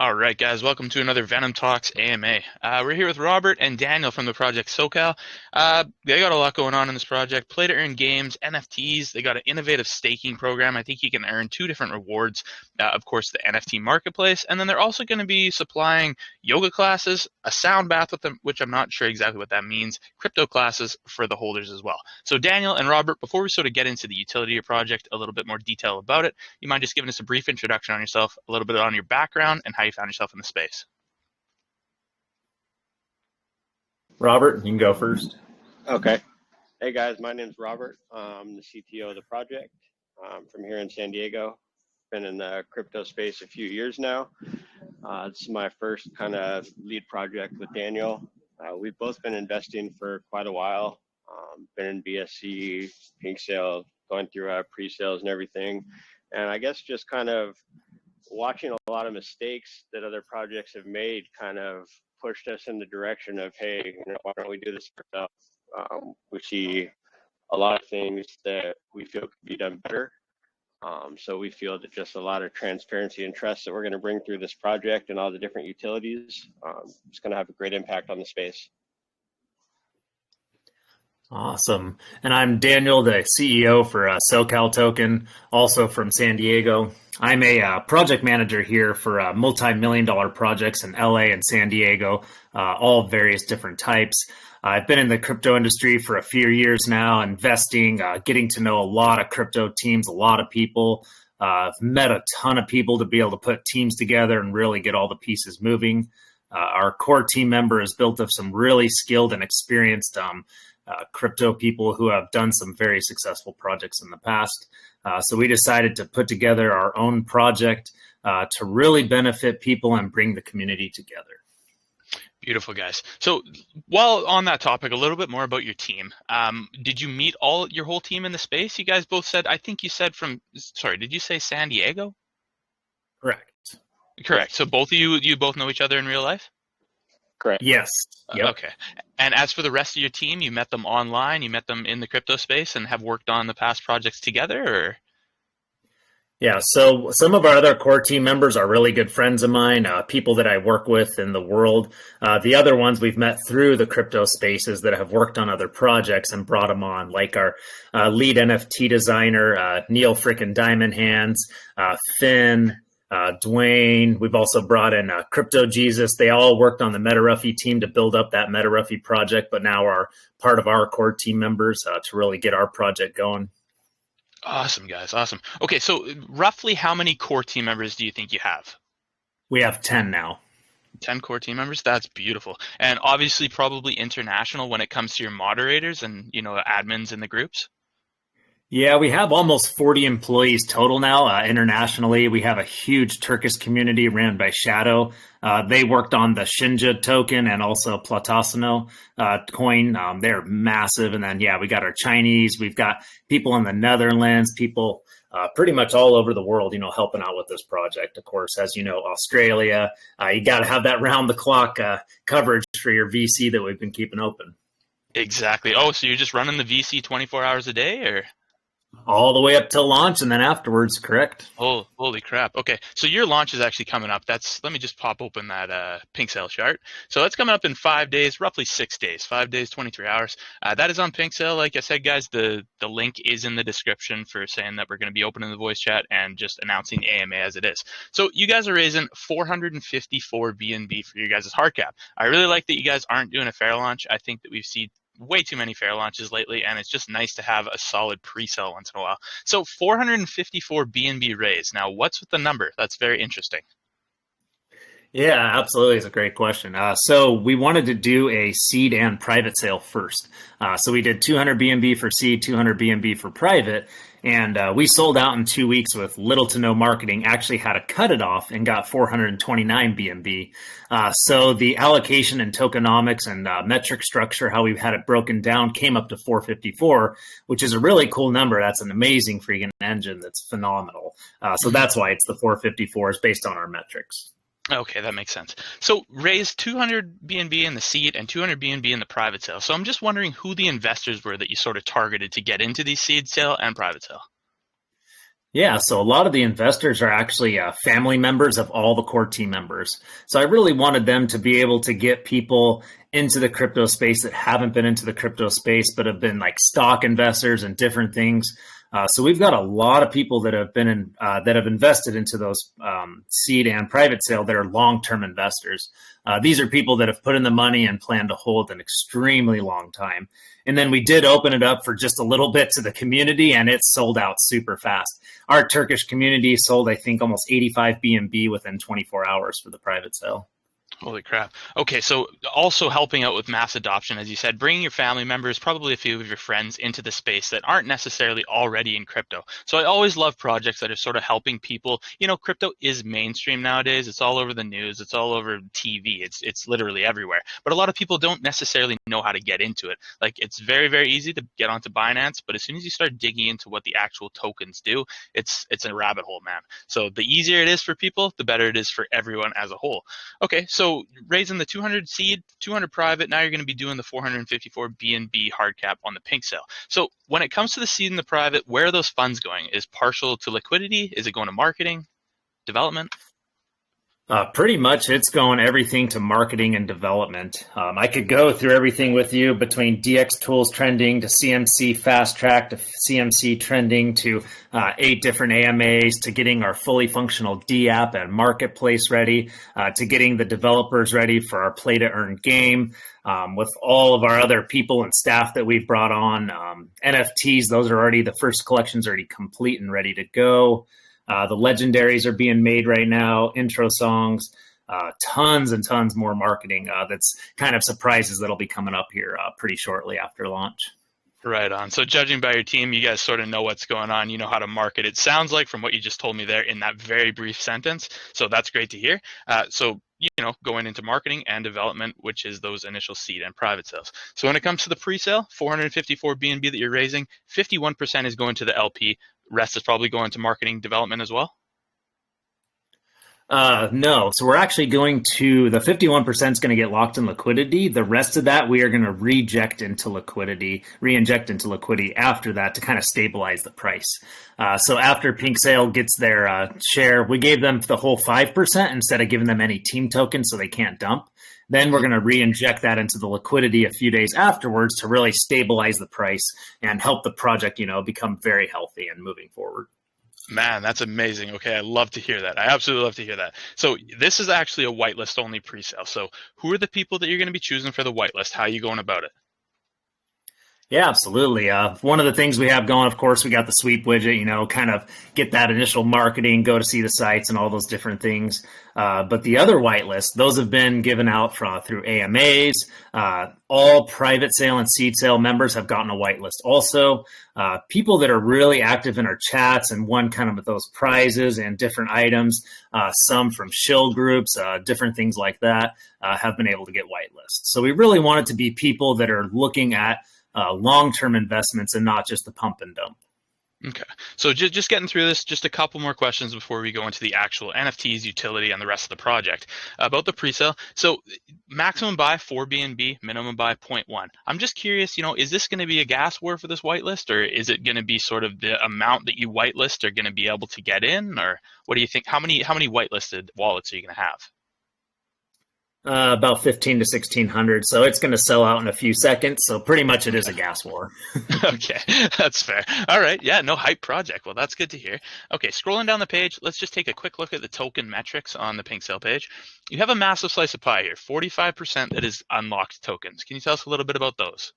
All right, guys, welcome to another Venom Talks AMA. We're here with Robert and Daniel from the project SoCal. They got a lot going on in this project. Play to earn games, NFTs. They got an innovative staking program. I think you can earn two different rewards. Of course, the NFT marketplace, and then they're also going to be supplying yoga classes, a sound bath with them, which I'm not sure exactly what that means, crypto classes for the holders as well. So Daniel and Robert, before we sort of get into the utility of your project, a little bit more detail about it, you mind just giving us a brief introduction on yourself, a little bit on your background, and how you found yourself in the space? Robert, you can go first. Okay. Hey guys, my name's Robert. I'm the CTO of the project. I'm from here in San Diego. Been in the crypto space a few years now. This is my first kind of lead project with Daniel. We've both been investing for quite a while. Been in BSC, pink sale, going through pre-sales and everything. And I guess just kind of watching a lot of mistakes that other projects have made kind of pushed us in the direction of, hey, why don't we do this ourselves? We see a lot of things that we feel could be done better. So we feel that just a lot of transparency and trust that we're going to bring through this project and all the different utilities is going to have a great impact on the space. Awesome. And I'm Daniel, the CEO for SoCal Token, also from San Diego. I'm a project manager here for multi-million-dollar projects in LA and San Diego, all various different types. I've been in the crypto industry for a few years now, investing, getting to know a lot of crypto teams, a lot of people. I've met a ton of people to be able to put teams together and really get all the pieces moving. Our core team member has built up some really skilled and experienced crypto people who have done some very successful projects in the past. So we decided to put together our own project to really benefit people and bring the community together. Beautiful, guys. So while on that topic, a little bit more about your team. Did you meet your whole team in the space? You guys both said, I think you said did you say San Diego? Correct. Correct. So both of you both know each other in real life? Correct. Yes. Yep. Okay. And as for the rest of your team, you met them online, you met them in the crypto space and have worked on the past projects together, or? Yeah, so some of our other core team members are really good friends of mine, people that I work with in the world. The other ones we've met through the crypto spaces that have worked on other projects and brought them on, like our lead NFT designer, Neil frickin' Diamond Hands, Finn, Dwayne. We've also brought in Crypto Jesus. They all worked on the MetaRuffy team to build up that MetaRuffy project, but now are part of our core team members to really get our project going. Awesome, guys. Awesome. Okay, so roughly how many core team members do you think you have? We have 10 now. 10 core team members? That's beautiful. And obviously probably international when it comes to your moderators and, admins in the groups? Yeah, we have almost 40 employees total now internationally. We have a huge Turkish community ran by Shadow. They worked on the Shinja token and also Platasano coin. They're massive. And then, we got our Chinese. We've got people in the Netherlands, people pretty much all over the world, helping out with this project. Of course, as you know, Australia, you got to have that round the clock coverage for your VC that we've been keeping open. Exactly. Oh, so you're just running the VC 24 hours a day, or? All the way up till launch and then afterwards, correct? Oh, holy crap. Okay, so your launch is actually coming up. Let me just pop open that pink sale chart. So that's coming up in 5 days, roughly 6 days, 5 days, 23 hours. That is on pink sale. Like I said, guys, the link is in the description for saying that we're going to be opening the voice chat and just announcing AMA as it is. So you guys are raising 454 BNB for your guys' hard cap. I really like that you guys aren't doing a fair launch. I think that we've seen way too many fair launches lately, and it's just nice to have a solid pre-sale once in a while. So 454 BNB raised. Now, what's with the number? That's very interesting. Yeah, absolutely. It's a great question. So we wanted to do a seed and private sale first. So we did 200 BNB for seed, 200 BNB for private. And we sold out in 2 weeks with little to no marketing, actually had to cut it off and got 429 BNB. So the allocation and tokenomics and metric structure, how we had it broken down, came up to 454, which is a really cool number. That's an amazing freaking engine. That's phenomenal. So that's why it's the 454 is based on our metrics. Okay, that makes sense. So raised 200 BNB in the seed and 200 BNB in the private sale. So I'm just wondering who the investors were that you sort of targeted to get into the seed sale and private sale. Yeah, so a lot of the investors are actually family members of all the core team members. So I really wanted them to be able to get people into the crypto space that haven't been into the crypto space, but have been like stock investors and different things. So we've got a lot of people that have been that have invested into those seed and private sale that are long-term investors. These are people that have put in the money and plan to hold an extremely long time. And then we did open it up for just a little bit to the community, and it sold out super fast. Our Turkish community sold, I think, almost 85 BNB within 24 hours for the private sale. Holy crap. Okay, so also helping out with mass adoption, as you said, bringing your family members, probably a few of your friends into the space that aren't necessarily already in crypto. So I always love projects that are sort of helping people. You know, crypto is mainstream nowadays. It's all over the news. It's all over TV. It's literally everywhere. But a lot of people don't necessarily know how to get into it. Like, it's very, very easy to get onto Binance, but as soon as you start digging into what the actual tokens do, it's a rabbit hole, man. So the easier it is for people, the better it is for everyone as a whole. Okay, so raising the 200 seed, 200 private, now you're going to be doing the 454 BNB hard cap on the pink sale. So when it comes to the seed and the private, where are those funds going? Is partial to liquidity? Is it going to marketing, development? Pretty much it's going everything to marketing and development. I could go through everything with you between DX tools trending to CMC fast track to CMC trending to 8 different AMAs to getting our fully functional D app and marketplace ready to getting the developers ready for our play to earn game. With all of our other people and staff that we've brought on, NFTs, those are already, the first collection's already complete and ready to go. The legendaries are being made right now, intro songs, tons and tons more marketing that's kind of surprises that'll be coming up here pretty shortly after launch. Right on. So judging by your team, you guys sort of know what's going on. You know how to market. It sounds like from what you just told me there in that very brief sentence. So that's great to hear. So, you know, going into marketing and development, which is those initial seed and private sales. So when it comes to the pre-sale, 454 BNB that you're raising, 51% is going to the LP. Rest is probably going to marketing development as well. No. So we're actually going to, the 51% is going to get locked in liquidity. The rest of that, we are going to reinject into liquidity after that to kind of stabilize the price. So after Pink Sale gets their share, we gave them the whole 5% instead of giving them any team tokens so they can't dump. Then we're going to re-inject that into the liquidity a few days afterwards to really stabilize the price and help the project, you know, become very healthy and moving forward. Man, that's amazing. Okay, I love to hear that. I absolutely love to hear that. So this is actually a whitelist only pre-sale. So who are the people that you're going to be choosing for the whitelist? How are you going about it? Yeah, absolutely. One of the things we have going, of course, we got the sweep widget, you know, kind of get that initial marketing, go to see the sites and all those different things. But the other whitelist, those have been given out through AMAs. All private sale and seed sale members have gotten a whitelist. Also, people that are really active in our chats and won kind of those prizes and different items, some from shill groups, different things like that, have been able to get whitelists. So we really want it to be people that are looking at long-term investments and not just the pump and dump. Okay, so just getting through this, just a couple more questions before we go into the actual NFTs, utility, and the rest of the project. About the pre-sale, so maximum buy 4 BNB, minimum buy 0.1. I'm just curious, you know, is this going to be a gas war for this whitelist, or is it going to be sort of the amount that you whitelist are going to be able to get in, or what do you think? How many whitelisted wallets are you going to have? About 15 to 1600. So it's going to sell out in a few seconds. So pretty much it is a gas war. Okay, that's fair. All right, yeah, no hype project. Well, that's good to hear. Okay, scrolling down the page, let's just take a quick look at the token metrics on the Pink Sale page. You have a massive slice of pie here, 45% that is unlocked tokens. Can you tell us a little bit about those?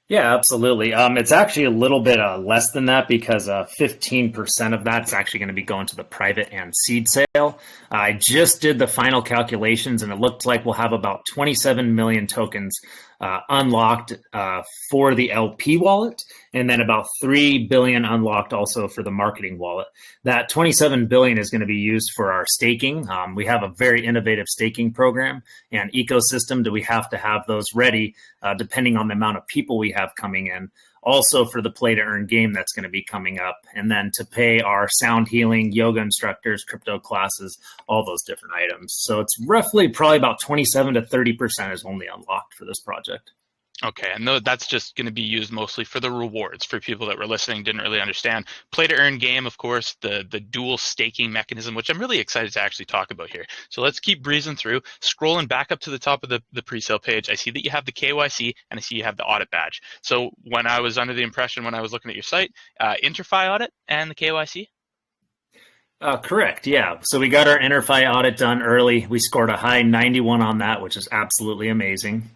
Yeah, absolutely. It's actually a little bit less than that because 15% of that's actually going to be going to the private and seed sale. I just did the final calculations and it looked like we'll have about 27 million tokens unlocked for the LP wallet, and then about 3 billion unlocked also for the marketing wallet. That 27 billion is going to be used for our staking. We have a very innovative staking program and ecosystem that we have to have those ready depending on the amount of people we have coming in. Also for the play to earn game that's going to be coming up, and then to pay our sound healing, yoga instructors, crypto classes, all those different items. So it's roughly probably about 27 to 30% is only unlocked for this project. Okay, and that's just going to be used mostly for the rewards for people that were listening, didn't really understand. Play to earn game, of course, the dual staking mechanism, which I'm really excited to actually talk about here. So let's keep breezing through. Scrolling back up to the top of the pre-sale page, I see that you have the KYC and I see you have the audit badge. So when I was under the impression when I was looking at your site, InterFi audit and the KYC? Correct. Yeah. So we got our InterFi audit done early. We scored a high 91 on that, which is absolutely amazing.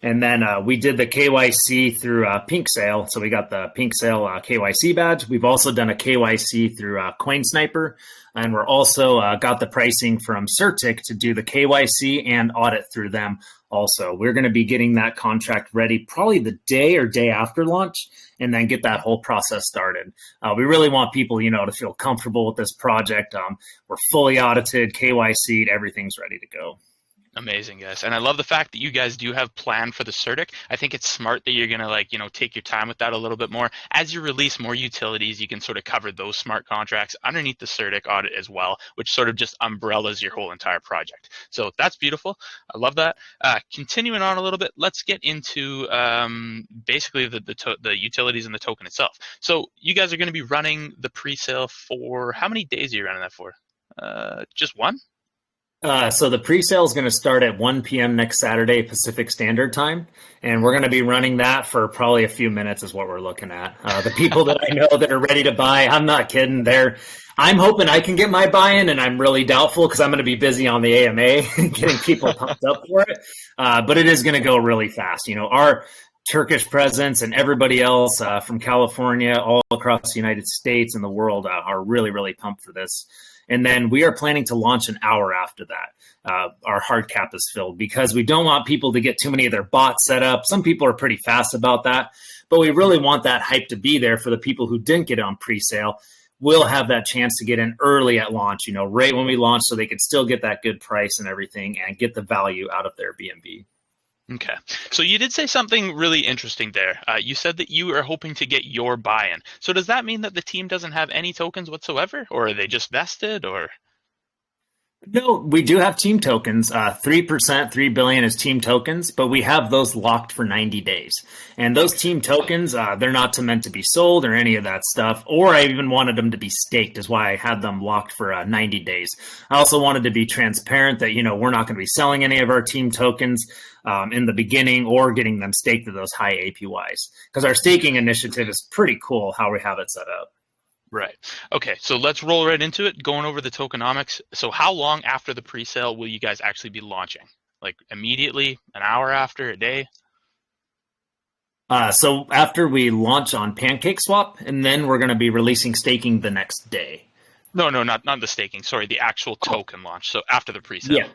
And then we did the KYC through Pink Sale. So we got the Pink Sale KYC badge. We've also done a KYC through Coin Sniper. And we're also got the pricing from Certic to do the KYC and audit through them also. We're going to be getting that contract ready probably the day or day after launch and then get that whole process started. We really want people, to feel comfortable with this project. We're fully audited, KYC'd, everything's ready to go. Amazing, guys. And I love the fact that you guys do have planned for the CERTIC. I think it's smart that you're going to take your time with that a little bit more. As you release more utilities, you can sort of cover those smart contracts underneath the CERTIC audit as well, which sort of just umbrellas your whole entire project. So that's beautiful. I love that. Continuing on a little bit, let's get into basically the utilities and the token itself. So you guys are going to be running the pre-sale for how many days are you running that for? Just one? So the pre-sale is going to start at 1 p.m. next Saturday Pacific Standard Time, and we're going to be running that for probably a few minutes is what we're looking at. The people that I know that are ready to buy, I'm not kidding. I'm hoping I can get my buy-in, and I'm really doubtful because I'm going to be busy on the AMA getting people pumped up for it. But it is going to go really fast. Our Turkish presence and everybody else from California, all across the United States and the world are really, really pumped for this. And then we are planning to launch an hour after that. Our hard cap is filled because we don't want people to get too many of their bots set up. Some people are pretty fast about that, but we really want that hype to be there for the people who didn't get it on pre-sale. We'll have that chance to get in early at launch, right when we launch so they could still get that good price and everything and get the value out of their BNB. Okay. So you did say something really interesting there. You said that you are hoping to get your buy-in. So does that mean that the team doesn't have any tokens whatsoever, or are they just vested, or? No, we do have team tokens. 3%, 3 billion is team tokens, but we have those locked for 90 days. And those team tokens, they're not meant to be sold or any of that stuff. Or I even wanted them to be staked, is why I had them locked for 90 days. I also wanted to be transparent that, we're not going to be selling any of our team tokens in the beginning or getting them staked to those high APYs. Because our staking initiative is pretty cool how we have it set up. Right. Okay, so let's roll right into it, going over the tokenomics. So how long after the pre-sale will you guys actually be launching? Like immediately, an hour after, a day? So after we launch on PancakeSwap, and then we're going to be releasing staking the next day. No, not the staking. Sorry, the actual token launch. So after the pre-sale. Yeah.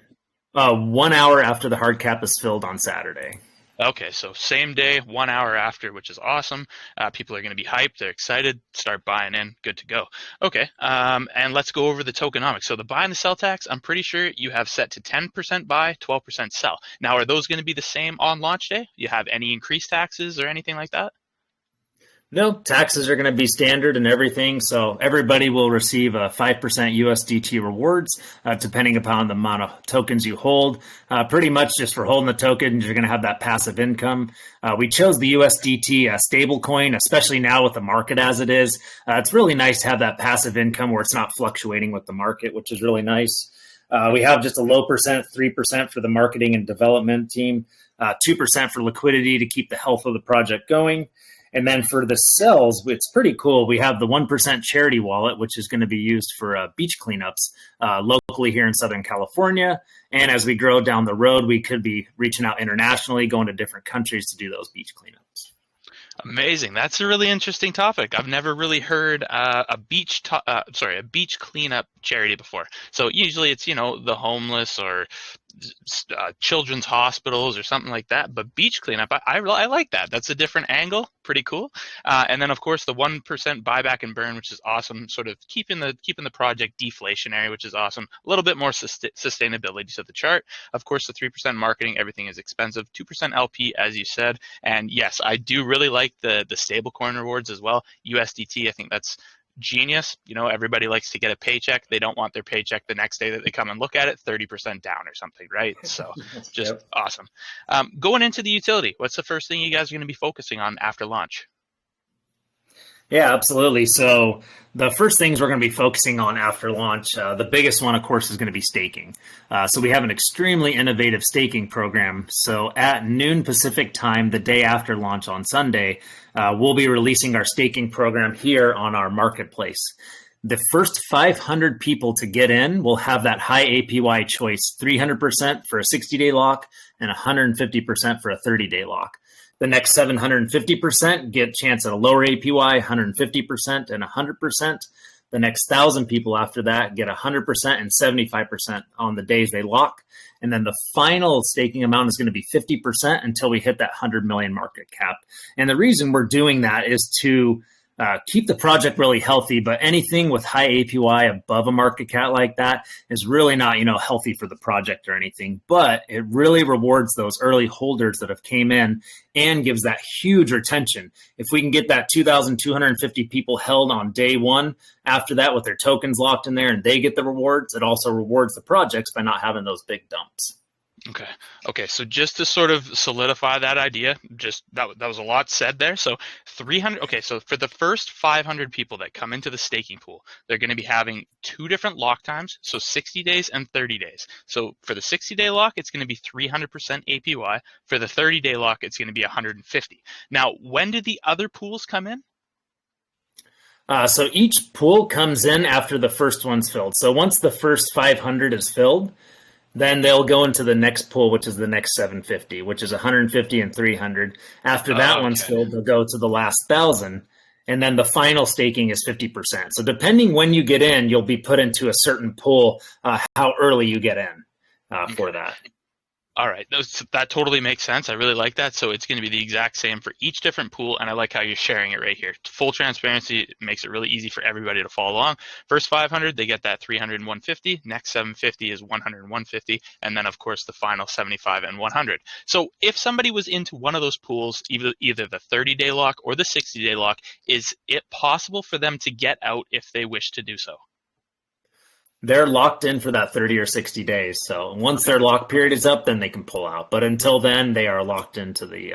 1 hour after the hard cap is filled on Saturday. Okay, so same day, 1 hour after, which is awesome. People are going to be hyped. They're excited. Start buying in. Good to go. Okay, and let's go over the tokenomics. So the buy and the sell tax, I'm pretty sure you have set to 10% buy, 12% sell. Now, are those going to be the same on launch day? You have any increased taxes or anything like that? No, taxes are going to be standard and everything. So everybody will receive a 5% USDT rewards, depending upon the amount of tokens you hold. Pretty much just for holding the tokens, you're going to have that passive income. We chose the USDT stablecoin, especially now with the market as it is. It's really nice to have that passive income where it's not fluctuating with the market, which is really nice. We have just a low percent, 3% for the marketing and development team, 2% for liquidity to keep the health of the project going. And then for the cells, it's pretty cool. We have the 1% charity wallet, which is going to be used for beach cleanups locally here in Southern California. And as we grow down the road, we could be reaching out internationally, going to different countries to do those beach cleanups. Amazing. That's a really interesting topic. I've never really heard a beach cleanup charity before. So usually it's, the homeless or children's hospitals or something like that. But beach cleanup, I like that. That's a different angle. Pretty cool. And then of course the 1% buyback and burn, which is awesome. Sort of keeping the project deflationary, which is awesome. A little bit more sustainability to the chart. Of course, the 3% marketing, everything is expensive. 2% LP, as you said. And yes, I do really like the stablecoin rewards as well. USDT, I think that's genius. Everybody likes to get a paycheck. They don't want their paycheck the next day that they come and look at it 30% down or something, right? So just Yep. awesome. Going into the utility, what's the first thing you guys are going to be focusing on after launch? Yeah, absolutely. So the first things we're going to be focusing on after launch, the biggest one, of course, is going to be staking. So we have an extremely innovative staking program. So at noon Pacific time, the day after launch on Sunday, we'll be releasing our staking program here on our marketplace. The first 500 people to get in will have that high APY choice, 300% for a 60-day lock and 150% for a 30-day lock. The next 750% get chance at a lower APY, 150% and 100%. The next 1,000 people after that get 100% and 75% on the days they lock. And then the final staking amount is going to be 50% until we hit that 100 million market cap. And the reason we're doing that is to keep the project really healthy, but anything with high APY above a market cap like that is really not, healthy for the project or anything. But it really rewards those early holders that have came in and gives that huge retention. If we can get that 2,250 people held on day one, after that with their tokens locked in there and they get the rewards, it also rewards the projects by not having those big dumps. Okay. So just to sort of solidify that idea, just that was a lot said there. So 300. Okay. So for the first 500 people that come into the staking pool, they're going to be having two different lock times. So 60 days and 30 days. So for the 60-day lock, it's going to be 300% APY. For the 30-day lock, it's going to be 150. Now, when did the other pools come in? So each pool comes in after the first one's filled. So once the first 500 is filled, then they'll go into the next pool, which is the next 750, which is 150 and 300. After that one's filled, they'll go to the last 1,000. And then the final staking is 50%. So depending when you get in, you'll be put into a certain pool, how early you get in for that. All right, that totally makes sense. I really like that. So it's going to be the exact same for each different pool, and I like how you're sharing it right here. Full transparency makes it really easy for everybody to follow along. First 500, they get that 300 and 150. Next 750 is 100 and 150, and then of course the final 75 and 100. So if somebody was into one of those pools, either the 30-day lock or the 60-day lock, is it possible for them to get out if they wish to do so? They're locked in for that 30 or 60 days. So once their lock period is up, then they can pull out. But until then, they are locked into the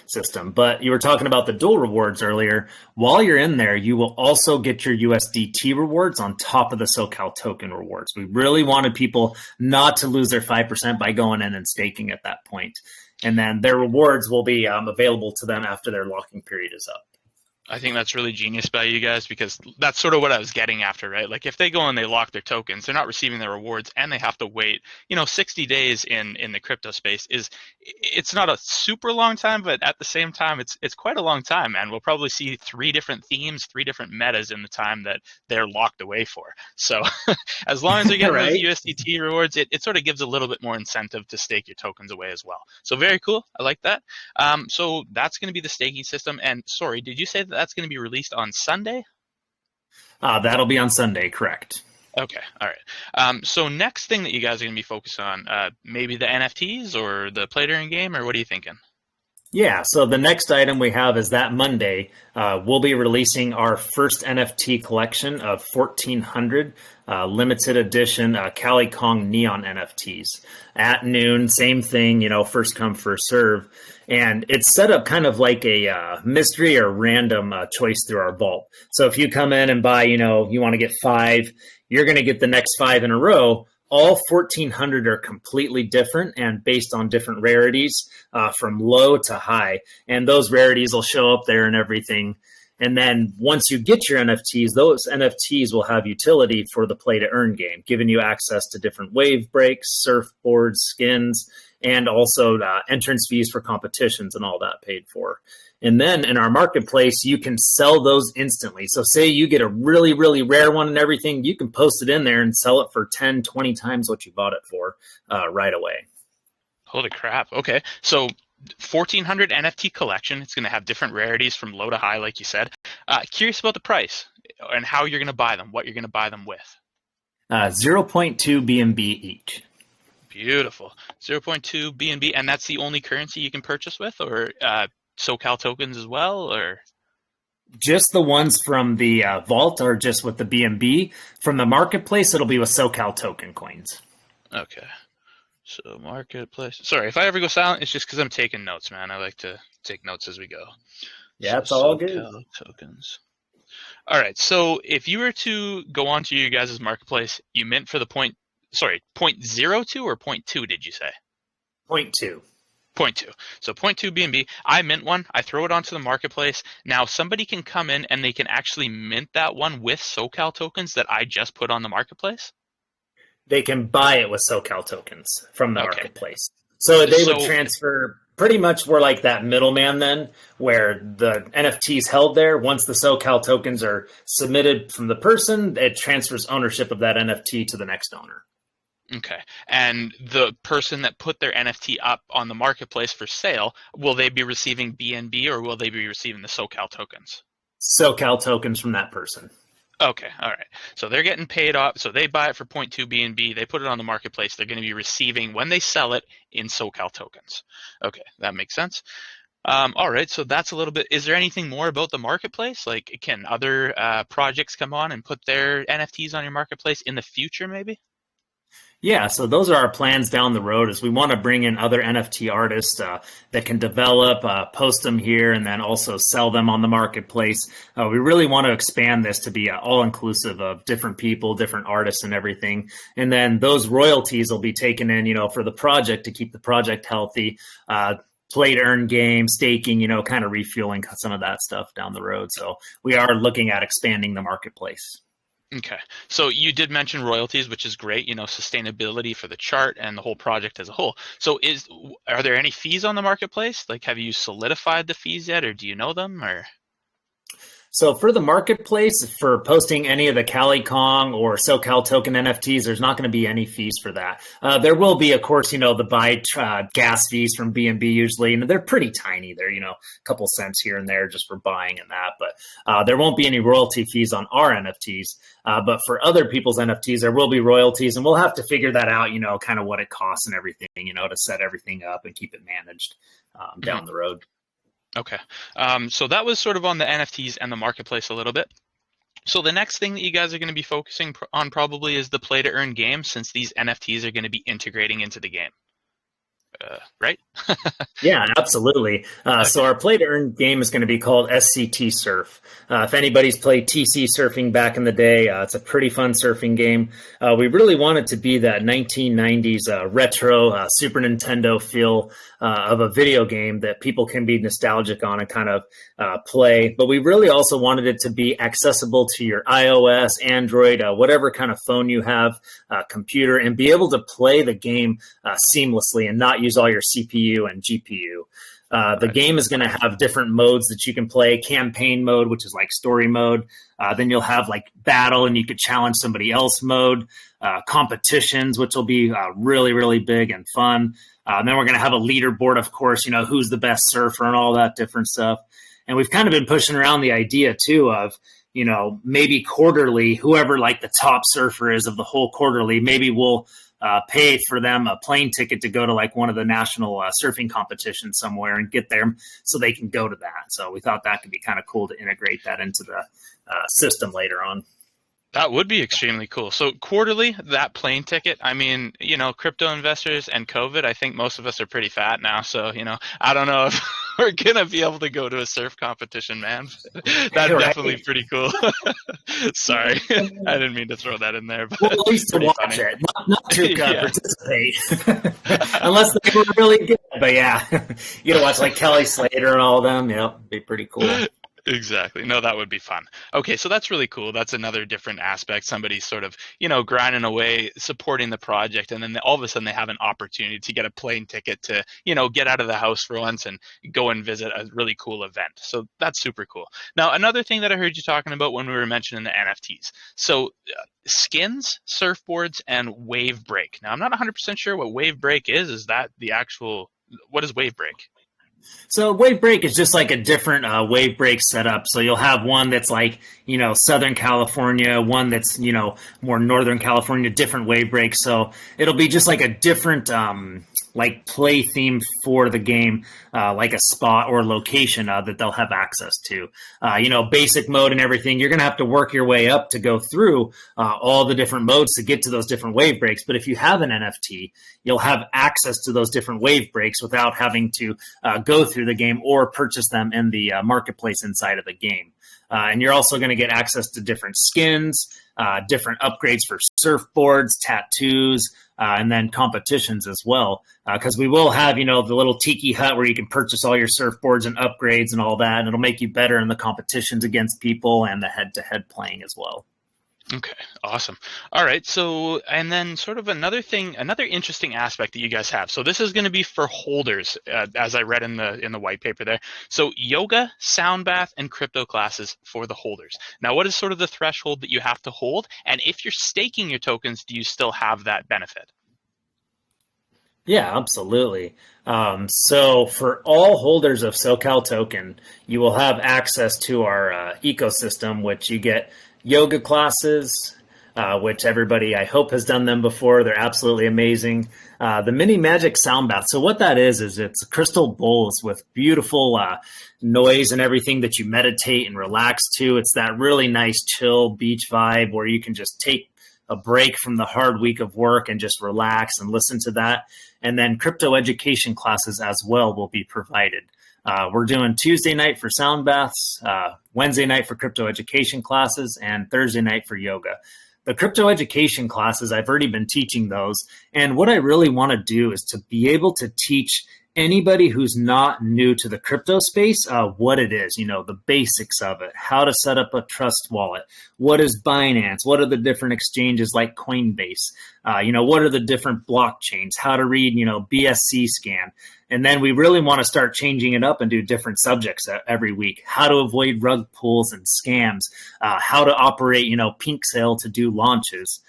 system. But you were talking about the dual rewards earlier. While you're in there, you will also get your USDT rewards on top of the SoCal token rewards. We really wanted people not to lose their 5% by going in and staking at that point. And then their rewards will be available to them after their locking period is up. I think that's really genius by you guys, because that's sort of what I was getting after, right? Like if they go and they lock their tokens, they're not receiving their rewards and they have to wait, 60 days in the crypto space it's not a super long time, but at the same time, it's quite a long time, man. We'll probably see 3 different themes, 3 different metas in the time that they're locked away for. So as long as they're getting Right. those USDT rewards, it sort of gives a little bit more incentive to stake your tokens away as well. So very cool. I like that. So that's going to be the staking system. And sorry, did you say that that's going to be released on Sunday? That'll be on Sunday, correct. Okay, all right. So next thing that you guys are going to be focused on, maybe the NFTs or the play to earn game, or what are you thinking? Yeah, so the next item we have is that Monday, we'll be releasing our first NFT collection of 1,400 limited edition Cali Kong neon NFTs. At noon, same thing, first come, first serve. And it's set up kind of like a mystery or random choice through our vault. So if you come in and buy, you want to get 5, you're going to get the next 5 in a row. All 1,400 are completely different and based on different rarities from low to high. And those rarities will show up there and everything. And then once you get your NFTs, those NFTs will have utility for the play to earn game, giving you access to different wave breaks, surfboards, skins, and also entrance fees for competitions and all that paid for. And then in our marketplace, you can sell those instantly. So say you get a really, really rare one and everything, you can post it in there and sell it for 10, 20 times what you bought it for right away. Holy crap. Okay. So 1,400 NFT collection. It's going to have different rarities from low to high, like you said. Curious about the price and how you're going to buy them, what you're going to buy them with. 0.2 BNB each. Beautiful. 0.2 BNB. And that's the only currency you can purchase with, or SoCal tokens as well, or? Just the ones from the vault are just with the BNB. From the marketplace, it'll be with SoCal token coins. Okay. So marketplace. Sorry, if I ever go silent, it's just because I'm taking notes, man. I like to take notes as we go. Yeah, So it's all good. SoCal tokens. All right. So if you were to go onto your guys' marketplace, you mint for the point 02 or point 2, did you say? Point two. Point 2. So point 2 BNB. I mint one. I throw it onto the marketplace. Now somebody can come in and they can actually mint that one with SoCal tokens that I just put on the marketplace. They can buy it with SoCal tokens from the Okay. marketplace. So they would So transfer pretty much, we're like that middleman then, where the NFTs held there. Once the SoCal tokens are submitted from the person, it transfers ownership of that NFT to the next owner. okay. And the person that put their NFT up on the marketplace for sale, will they be receiving BNB or will they be receiving the SoCal tokens? SoCal tokens from that person. Okay, all right. So they're getting paid off. So they buy it for point 0.2 BNB. They put it on the marketplace. They're going to be receiving when they sell it in SoCal tokens. Okay, that makes sense. All right, so that's a little bit. Is there anything more about the marketplace? Like, can other projects come on and put their NFTs on your marketplace in the future, maybe? Yeah, so those are our plans down the road. Is we want to bring in other NFT artists that can develop, post them here, and then also sell them on the marketplace. We really want to expand this to be all inclusive of different people, different artists, and everything. And then those royalties will be taken in, for the project to keep the project healthy. Play to earn game, staking, kind of refueling some of that stuff down the road. So we are looking at expanding the marketplace. Okay. So you did mention royalties, which is great, sustainability for the chart and the whole project as a whole. So are there any fees on the marketplace? Like, have you solidified the fees yet, or do you know them, or? So for the marketplace, for posting any of the CaliCong or SoCal token NFTs, there's not going to be any fees for that. There will be, of course, the buy gas fees from BNB usually, and they're pretty tiny. They're, a couple cents here and there just for buying and that. But there won't be any royalty fees on our NFTs. But for other people's NFTs, there will be royalties, and we'll have to figure that out, kind of what it costs and everything, to set everything up and keep it managed down the road. Okay. So that was sort of on the NFTs and the marketplace a little bit. So the next thing that you guys are going to be focusing on probably is the play to earn game, since these NFTs are going to be integrating into the game. Right? Yeah, absolutely. So our play to earn game is going to be called SCT Surf. If anybody's played TC surfing back in the day, it's a pretty fun surfing game. We really want it to be that 1990s retro Super Nintendo feel of a video game that people can be nostalgic on and kind of play. But we really also wanted it to be accessible to your iOS, Android, whatever kind of phone you have, computer, and be able to play the game seamlessly and not use all your CPU and GPU. The game is going to have different modes that you can play. Campaign mode, which is like story mode. Then you'll have like battle, and you could challenge somebody else mode. Competitions, which will be really, really big and fun. Then we're going to have a leaderboard, of course, who's the best surfer and all that different stuff. And we've kind of been pushing around the idea too of, maybe quarterly, whoever like the top surfer is of the whole quarterly, maybe we'll pay for them a plane ticket to go to like one of the national surfing competitions somewhere and get there so they can go to that. So we thought that could be kind of cool to integrate that into the system later on. That would be extremely cool. So quarterly, that plane ticket, I mean, crypto investors and COVID, I think most of us are pretty fat now. So, I don't know if we're going to be able to go to a surf competition, man. That's Right. definitely pretty cool. Sorry. I didn't mean to throw that in there. But well, at least to watch funny. it, not to Yeah. participate. Unless they were really good. But yeah, you got to watch like Kelly Slater and all of them. It'd be pretty cool. Exactly. No, that would be fun. Okay, so that's really cool. That's another different aspect. Somebody's sort of, grinding away, supporting the project, and then all of a sudden they have an opportunity to get a plane ticket to, get out of the house for once and go and visit a really cool event. So that's super cool. Now, another thing that I heard you talking about when we were mentioning the NFTs. So skins, surfboards, and wave break. Now, I'm not 100% sure what wave break is. Is that the actual, what is wave break? So wave break is just like a different wave break setup. So you'll have one that's like, Southern California, one that's, more Northern California, different wave breaks. So it'll be just like a different like play theme for the game, like a spot or location that they'll have access to. Basic mode and everything, you're going to have to work your way up to go through all the different modes to get to those different wave breaks. But if you have an NFT, you'll have access to those different wave breaks without having to go through the game or purchase them in the marketplace inside of the game. And you're also going to get access to different skins, different upgrades for surfboards, tattoos, and then competitions as well. Because we will have, the little tiki hut where you can purchase all your surfboards and upgrades and all that. And it'll make you better in the competitions against people and the head-to-head playing as well. Okay, awesome. All right, so and then sort of another interesting aspect that you guys have. So this is going to be for holders, as I read in the white paper there. So yoga, sound bath, and crypto classes for the holders. Now, what is sort of the threshold that you have to hold? And if you're staking your tokens, do you still have that benefit? Yeah, absolutely. So for all holders of SoCal token, you will have access to our ecosystem, which you get yoga classes, which everybody I hope has done them before. They're absolutely amazing. The mini magic sound bath. So what that is it's crystal bowls with beautiful noise and everything that you meditate and relax to. It's that really nice chill beach vibe where you can just take a break from the hard week of work and just relax and listen to that. And then crypto education classes as well will be provided. We're doing Tuesday night for sound baths, Wednesday night for crypto education classes, and Thursday night for yoga. The crypto education classes, I've already been teaching those. And what I really want to do is to be able to teach anybody who's not new to the crypto space, what it is, the basics of it, how to set up a trust wallet, what is Binance, what are the different exchanges like Coinbase, what are the different blockchains, how to read, BSC scan. And then we really want to start changing it up and do different subjects every week, how to avoid rug pulls and scams, how to operate, pink sale to do launches.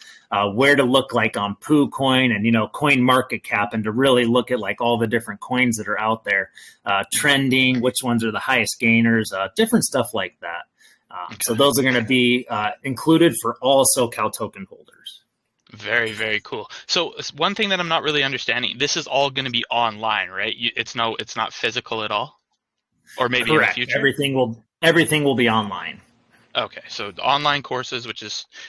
Where to look like on PooCoin and, coin market cap, and to really look at like all the different coins that are out there, trending, which ones are the highest gainers, different stuff like that. Okay. So those are going to be included for all SoCal token holders. Very, very cool. So one thing that I'm not really understanding, this is all going to be online, right? It's not physical at all? Or maybe Correct. In the future? Everything will be online. Okay, so online courses,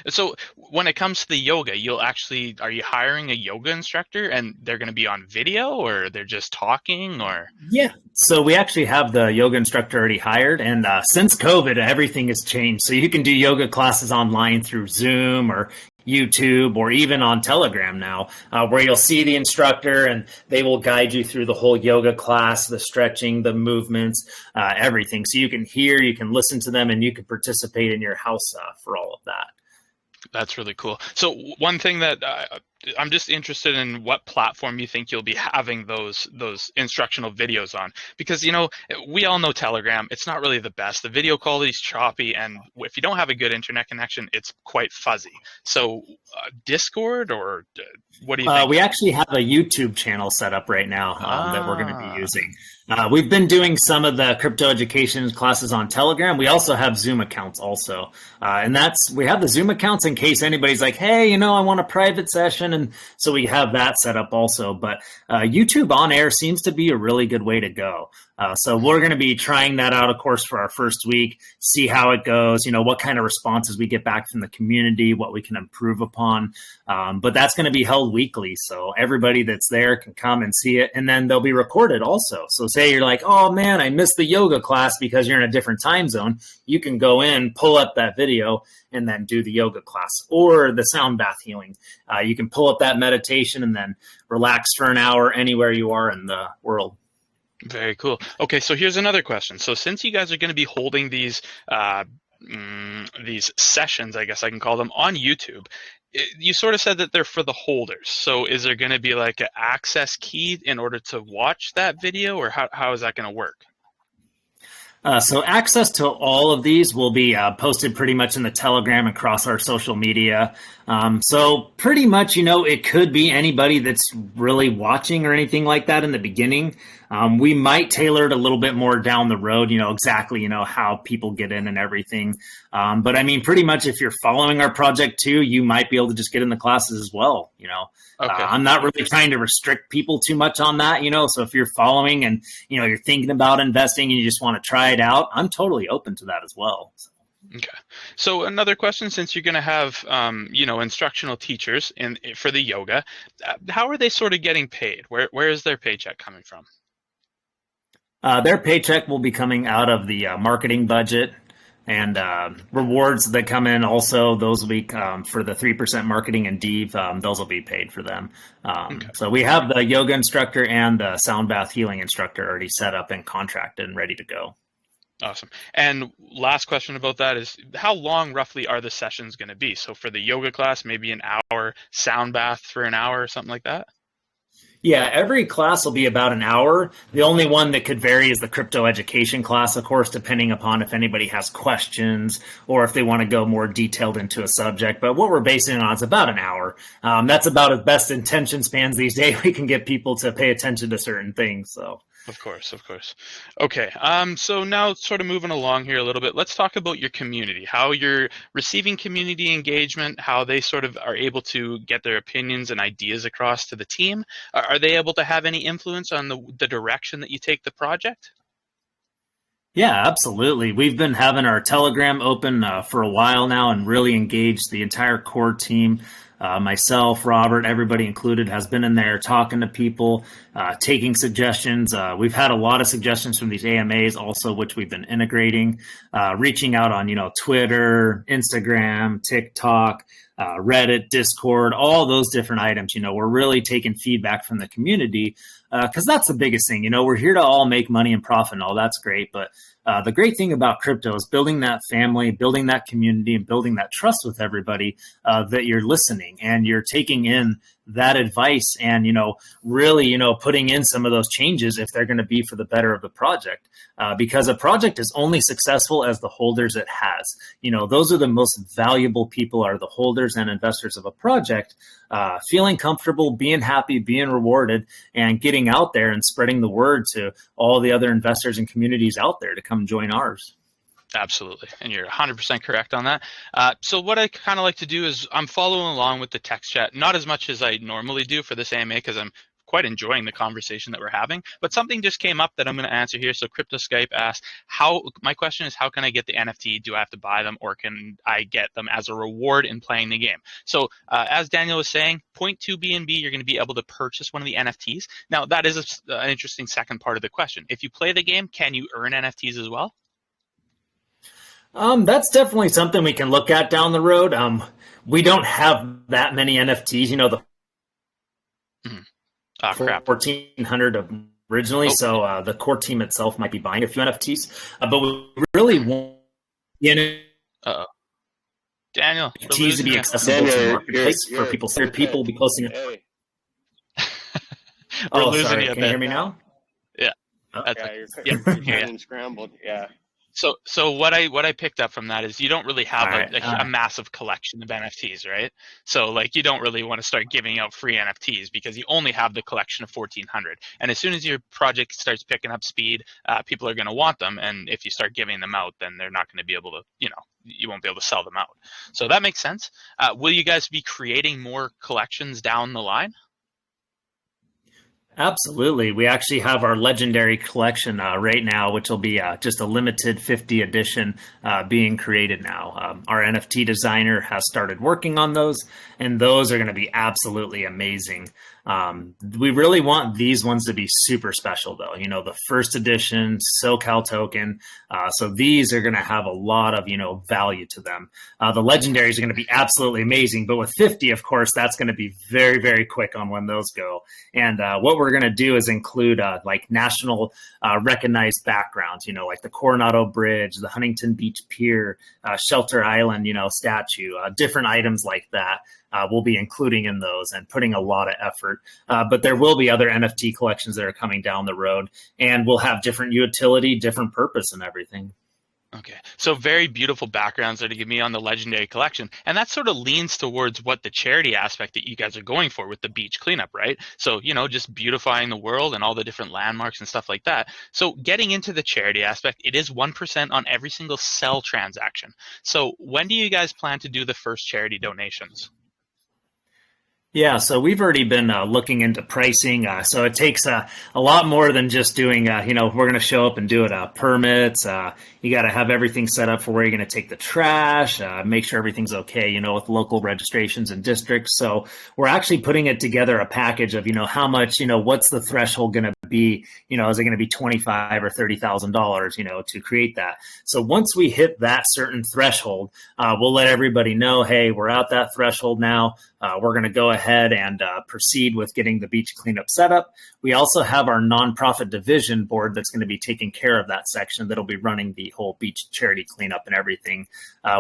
so when it comes to the yoga, are you hiring a yoga instructor and they're going to be on video, or they're just talking, or? Yeah, so we actually have the yoga instructor already hired, and since COVID, everything has changed. So you can do yoga classes online through Zoom or YouTube or even on Telegram now, where you'll see the instructor and they will guide you through the whole yoga class, the stretching, the movements, everything. So you can hear, you can listen to them, and you can participate in your house for all of that. That's really cool. So one thing that I'm just interested in what platform you think you'll be having those instructional videos on, because we all know Telegram, it's not really the best. The video quality is choppy, and if you don't have a good internet connection, it's quite fuzzy. So Discord, or what do you think? We actually have a YouTube channel set up right now that we're going to be using. We've been doing some of the crypto education classes on Telegram. We also have Zoom accounts also. And we have the Zoom accounts in case anybody's like, hey, I want a private session. And so we have that set up also. But YouTube on air seems to be a really good way to go. So we're going to be trying that out, of course, for our first week, see how it goes, what kind of responses we get back from the community, what we can improve upon. But that's going to be held weekly. So everybody that's there can come and see it. And then they'll be recorded also. So say you're like, oh, man, I missed the yoga class because you're in a different time zone. You can go in, pull up that video, and then do the yoga class or the sound bath healing. You can pull up that meditation and then relax for an hour anywhere you are in the world. Very cool. Okay, so here's another question. So since you guys are going to be holding these sessions, I guess I can call them, on YouTube, you sort of said that they're for the holders. So is there going to be like an access key in order to watch that video, or how is that going to work? So access to all of these will be posted pretty much in the Telegram across our social media. So pretty much, it could be anybody that's really watching or anything like that in the beginning. We might tailor it a little bit more down the road, exactly, how people get in and everything. But I mean, pretty much if you're following our project too, you might be able to just get in the classes as well. Okay. I'm not really trying to restrict people too much on that, So if you're following and, you're thinking about investing and you just want to try it out, I'm totally open to that as well. Okay. So another question, since you're going to have, instructional teachers for the yoga, how are they sort of getting paid? Where is their paycheck coming from? Their paycheck will be coming out of the marketing budget, and rewards that come in also, those will be for the 3% marketing and Div, those will be paid for them. Okay. So we have the yoga instructor and the sound bath healing instructor already set up and contracted and ready to go. Awesome. And last question about that is, how long roughly are the sessions going to be? So for the yoga class, maybe an hour, sound bath for an hour or something like that? Yeah, every class will be about an hour. The only one that could vary is the crypto education class, of course, depending upon if anybody has questions or if they want to go more detailed into a subject. But what we're basing it on is about an hour. That's about as best intention spans these days we can get people to pay attention to certain things. So. Of course. Okay. So now sort of moving along here a little bit, let's talk about your community, how you're receiving community engagement, how they sort of are able to get their opinions and ideas across to the team. Are they able to have any influence on the direction that you take the project? Yeah, absolutely. We've been having our Telegram open for a while now and really engaged the entire core team. Myself, Robert, everybody included has been in there talking to people, taking suggestions. We've had a lot of suggestions from these AMAs also, which we've been integrating, reaching out on, Twitter, Instagram, TikTok, Reddit, Discord, all those different items. We're really taking feedback from the community because that's the biggest thing. We're here to all make money and profit and all that's great. But the great thing about crypto is building that family, building that community, and building that trust with everybody that you're listening and you're taking in that advice and, really, putting in some of those changes if they're going to be for the better of the project. Because a project is only successful as the holders it has. Those are the most valuable people, are the holders and investors of a project, feeling comfortable, being happy, being rewarded, and getting out there and spreading the word to all the other investors and communities out there to come join ours. Absolutely. And you're 100% correct on that. So what I kind of like to do is I'm following along with the text chat, not as much as I normally do for this AMA because I'm quite enjoying the conversation that we're having, but something just came up that I'm going to answer here. So Crypto Skype asked, my question is, how can I get the NFT? Do I have to buy them or can I get them as a reward in playing the game? So as Daniel was saying, 0.2 BNB, you're going to be able to purchase one of the NFTs. Now that is an interesting second part of the question. If you play the game, can you earn NFTs as well? That's definitely something we can look at down the road. We don't have that many NFTs, the 1,400 originally. So the core team itself might be buying a few NFTs, but we really want Daniel, NFTs to be accessible to the marketplace for people. So people will be posting it. Hey. We're losing sorry. you a Can bit. you hear me now? Yeah. You're getting scrambled. Yeah. So what I picked up from that is you don't really have a massive collection of NFTs, right? So like you don't really want to start giving out free NFTs because you only have the collection of 1,400. And as soon as your project starts picking up speed, people are going to want them. And if you start giving them out, then they're not going to be able to, you won't be able to sell them out. So that makes sense. Will you guys be creating more collections down the line? Absolutely. We actually have our legendary collection right now, which will be just a limited 50 edition being created now. Our NFT designer has started working on those, and those are going to be absolutely amazing. We really want these ones to be super special, though. The first edition SoCal token. So these are going to have a lot of, value to them. The legendaries are going to be absolutely amazing. But with 50, of course, that's going to be very, very quick on when those go. And what we're going to do is include like national recognized backgrounds, like the Coronado Bridge, the Huntington Beach Pier, Shelter Island, statue, different items like that. We'll be including in those and putting a lot of effort. But there will be other NFT collections that are coming down the road, and we'll have different utility, different purpose and everything. Okay, so very beautiful backgrounds there to give me on the Legendary Collection, and that sort of leans towards what the charity aspect that you guys are going for with the beach cleanup, right? So, just beautifying the world and all the different landmarks and stuff like that. So, getting into the charity aspect, it is 1% on every single sell transaction. So, when do you guys plan to do the first charity donations? Yeah, so we've already been looking into pricing. So it takes a lot more than just doing, we're going to show up and do it. Permits. You got to have everything set up for where you're going to take the trash, make sure everything's okay, with local registrations and districts. So we're actually putting it together a package of, how much, what's the threshold going to be, is it going to be 25 or $30,000, to create that. So once we hit that certain threshold, we'll let everybody know, hey, we're at that threshold now. We're going to go ahead and proceed with getting the beach cleanup set up. We also have our nonprofit division board that's going to be taking care of that section that'll be running the whole beach charity cleanup and everything.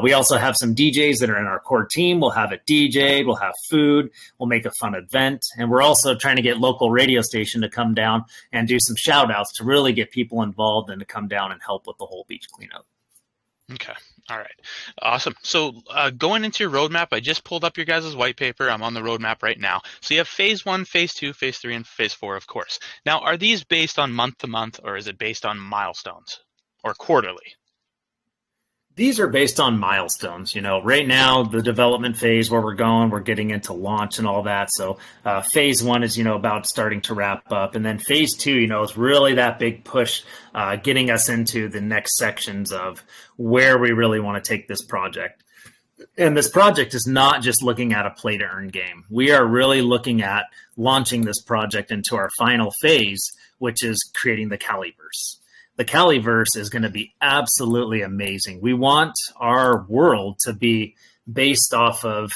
We also have some DJs that are in our core team. We'll have a DJ, we'll have food, we'll make a fun event. And we're also trying to get local radio station to come down and do some shout outs to really get people involved and to come down and help with the whole beach cleanup. Okay. All right. Awesome. So going into your roadmap, I just pulled up your guys' white paper. I'm on the roadmap right now. So you have phase 1, phase 2, phase 3, and phase 4, of course. Now, are these based on month to month, or is it based on milestones or quarterly? These are based on milestones. Right now, the development phase where we're going, we're getting into launch and all that. So phase 1 is, about starting to wrap up. And then phase 2, is really that big push, getting us into the next sections of where we really want to take this project. And this project is not just looking at a play to earn game. We are really looking at launching this project into our final phase, which is creating the Caliverse. The Caliverse is going to be absolutely amazing. We want our world to be based off of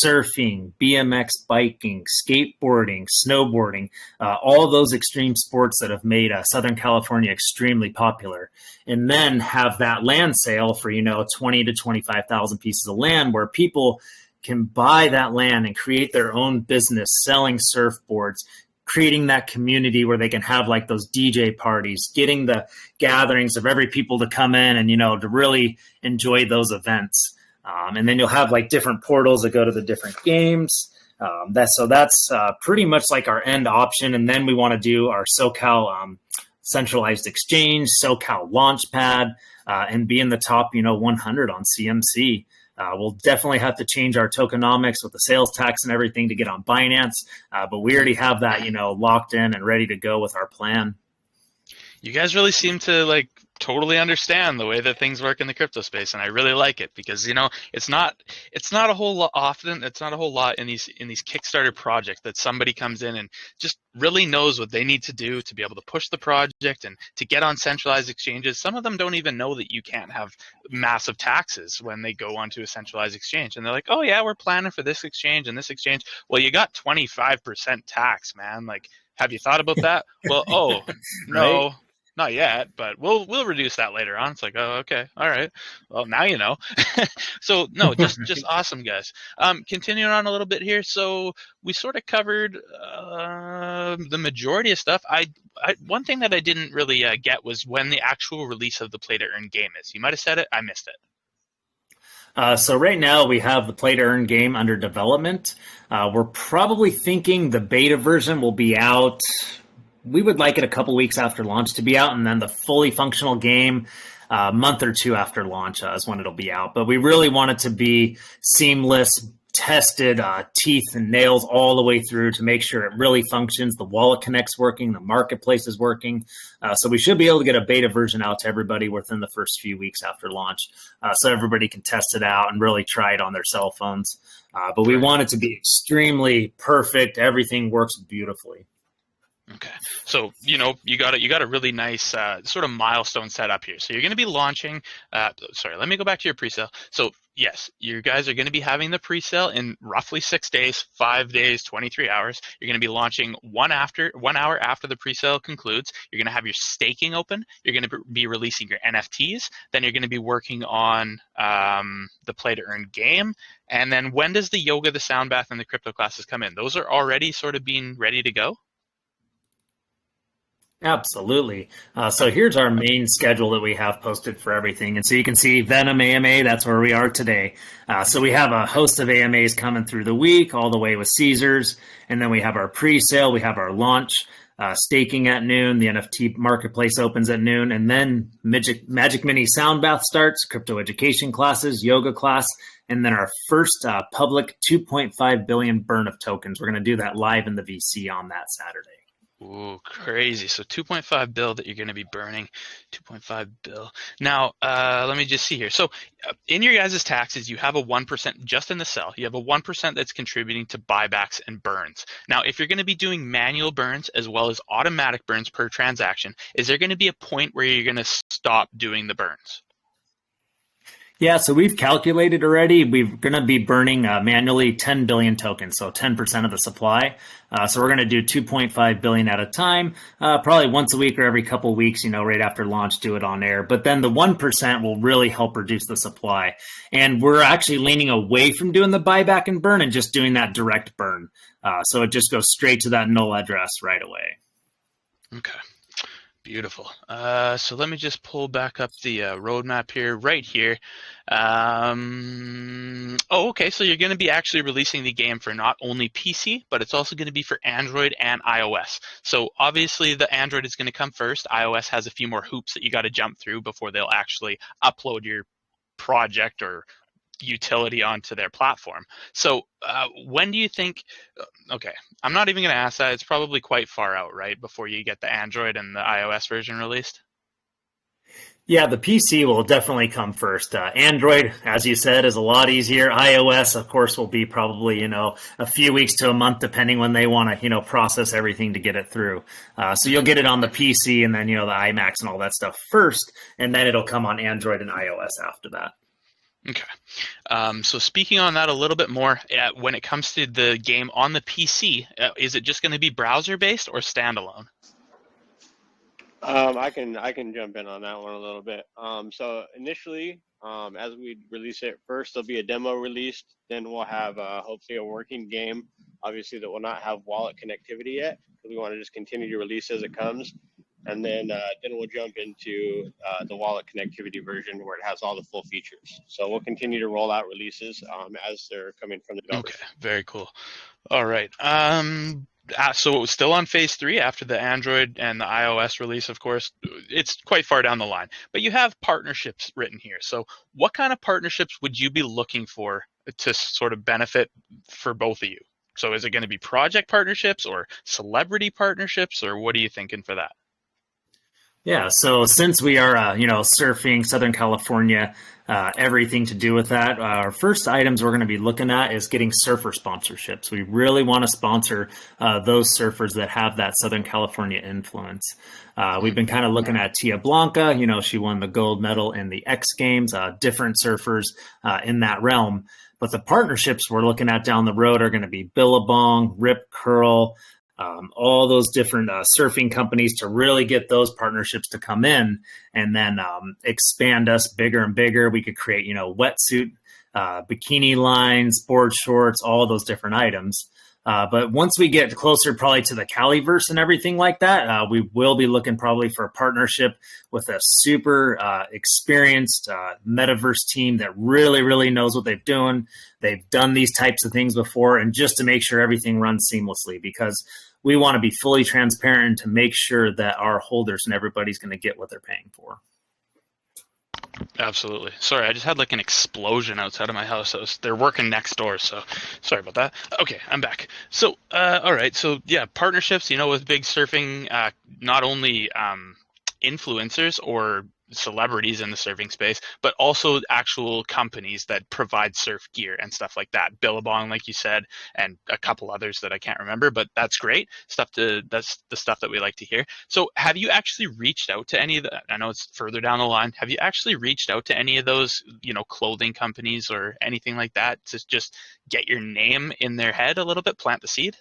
surfing, BMX biking, skateboarding, snowboarding, all of those extreme sports that have made Southern California extremely popular. And then have that land sale for, 20 to 25,000 pieces of land where people can buy that land and create their own business selling surfboards, creating that community where they can have like those DJ parties, getting the gatherings of every people to come in and, to really enjoy those events. And then you'll have like different portals that go to the different games. That's pretty much like our end option. And then we want to do our SoCal centralized exchange, SoCal Launchpad, and be in the top, 100 on CMC. We'll definitely have to change our tokenomics with the sales tax and everything to get on Binance. But we already have that, locked in and ready to go with our plan. You guys really seem to totally understand the way that things work in the crypto space, and I really like it because it's not a whole lot often. It's not a whole lot in these Kickstarter projects that somebody comes in and just really knows what they need to do to be able to push the project and to get on centralized exchanges. Some of them don't even know that you can't have massive taxes when they go onto a centralized exchange, and they're like, "Oh yeah, we're planning for this exchange and this exchange." Well, you got 25% tax, man. Have you thought about that? Well, oh no. Right? Not yet, but we'll reduce that later on. It's like, oh, okay, all right. Well, now you know. So no, just awesome, guys. Continuing on a little bit here. So we sort of covered the majority of stuff. One thing that I didn't really get was when the actual release of the play to earn game is. You might have said it. I missed it. So right now we have the play to earn game under development. We're probably thinking the beta version will be out. We would like it a couple weeks after launch to be out, and then the fully functional game a month or two after launch is when it'll be out. But we really want it to be seamless, tested, teeth and nails all the way through to make sure it really functions. The wallet connect's working, the marketplace is working. So we should be able to get a beta version out to everybody within the first few weeks after launch, so everybody can test it out and really try it on their cell phones. But we want it to be extremely perfect. Everything works beautifully. Okay, so you got a really nice sort of milestone set up here. So you're going to be launching. Sorry, let me go back to your pre-sale. So yes, you guys are going to be having the pre-sale in roughly 6 days, 5 days, 23 hours. You're going to be launching 1 hour after the pre-sale concludes. You're going to have your staking open. You're going to be releasing your NFTs. Then you're going to be working on the play to earn game. And then when does the yoga, the sound bath, and the crypto classes come in? Those are already sort of being ready to go. Absolutely. So here's our main schedule that we have posted for everything. And so you can see Venom AMA, that's where we are today. So we have a host of AMAs coming through the week, all the way with Caesars. And then we have our pre-sale, we have our launch, staking at noon, the NFT marketplace opens at noon, and then Magic Mini Sound Bath starts, crypto education classes, yoga class, and then our first public 2.5 billion burn of tokens. We're going to do that live in the VC on that Saturday. Ooh, crazy. So 2.5 bill that you're going to be burning, 2.5 bill. Now, let me just see here. So in your guys' taxes, you have a 1% just in the cell. You have a 1% that's contributing to buybacks and burns. Now, if you're going to be doing manual burns as well as automatic burns per transaction, is there going to be a point where you're going to stop doing the burns? Yeah, so we've calculated already. We're going to be burning manually 10 billion tokens, so 10% of the supply. So we're going to do 2.5 billion at a time, probably once a week or every couple of weeks, right after launch, do it on air. But then the 1% will really help reduce the supply. And we're actually leaning away from doing the buyback and burn and just doing that direct burn. So it just goes straight to that null address right away. Okay. Beautiful. So let me just pull back up the roadmap here, right here. Okay. So you're going to be actually releasing the game for not only PC, but it's also going to be for Android and iOS. So obviously the Android is going to come first. iOS has a few more hoops that you got to jump through before they'll actually upload your project or utility onto their platform. So when do you think, okay, I'm not even going to ask that. It's probably quite far out, right, before you get the Android and the iOS version released? Yeah, the PC will definitely come first. Android, as you said, is a lot easier. iOS, of course, will be probably, a few weeks to a month, depending when they want to, process everything to get it through. So you'll get it on the PC and then, the iMacs and all that stuff first, and then it'll come on Android and iOS after that. Okay. So speaking on that a little bit more, when it comes to the game on the PC, is it just going to be browser-based or standalone? I can jump in on that one a little bit. So initially, as we release it, first there'll be a demo released. Then we'll have hopefully a working game. Obviously, that will not have wallet connectivity yet, because we want to just continue to release as it comes. And then we'll jump into the wallet connectivity version where it has all the full features. So we'll continue to roll out releases as they're coming from the developers. Okay, very cool. All right. So it was still on phase 3 after the Android and the iOS release, of course. It's quite far down the line. But you have partnerships written here. So what kind of partnerships would you be looking for to sort of benefit for both of you? So is it going to be project partnerships or celebrity partnerships, or what are you thinking for that? Yeah, so since we are, surfing Southern California, everything to do with that, our first items we're going to be looking at is getting surfer sponsorships. We really want to sponsor those surfers that have that Southern California influence. We've been kind of looking at Tia Blanca. She won the gold medal in the X Games, different surfers in that realm. But the partnerships we're looking at down the road are going to be Billabong, Rip Curl, all those different surfing companies to really get those partnerships to come in and then expand us bigger and bigger. We could create, wetsuit, bikini lines, board shorts, all those different items. But once we get closer probably to the Caliverse and everything like that, we will be looking probably for a partnership with a super experienced metaverse team that really, really knows what they're doing. They've done these types of things before, and just to make sure everything runs seamlessly, because we want to be fully transparent to make sure that our holders and everybody's going to get what they're paying for. Absolutely. Sorry, I just had like an explosion outside of my house. They're working next door, so sorry about that. Okay, I'm back. So, all right. So, yeah, partnerships, with big surfing, not only influencers or celebrities in the surfing space, but also actual companies that provide surf gear and stuff like that. Billabong, like you said, and a couple others that I can't remember, but that's great stuff. That's the stuff that we like to hear. So have you actually reached out to any of the, I know it's further down the line, have you actually reached out to any of those, clothing companies or anything like that to just get your name in their head a little bit, plant the seed?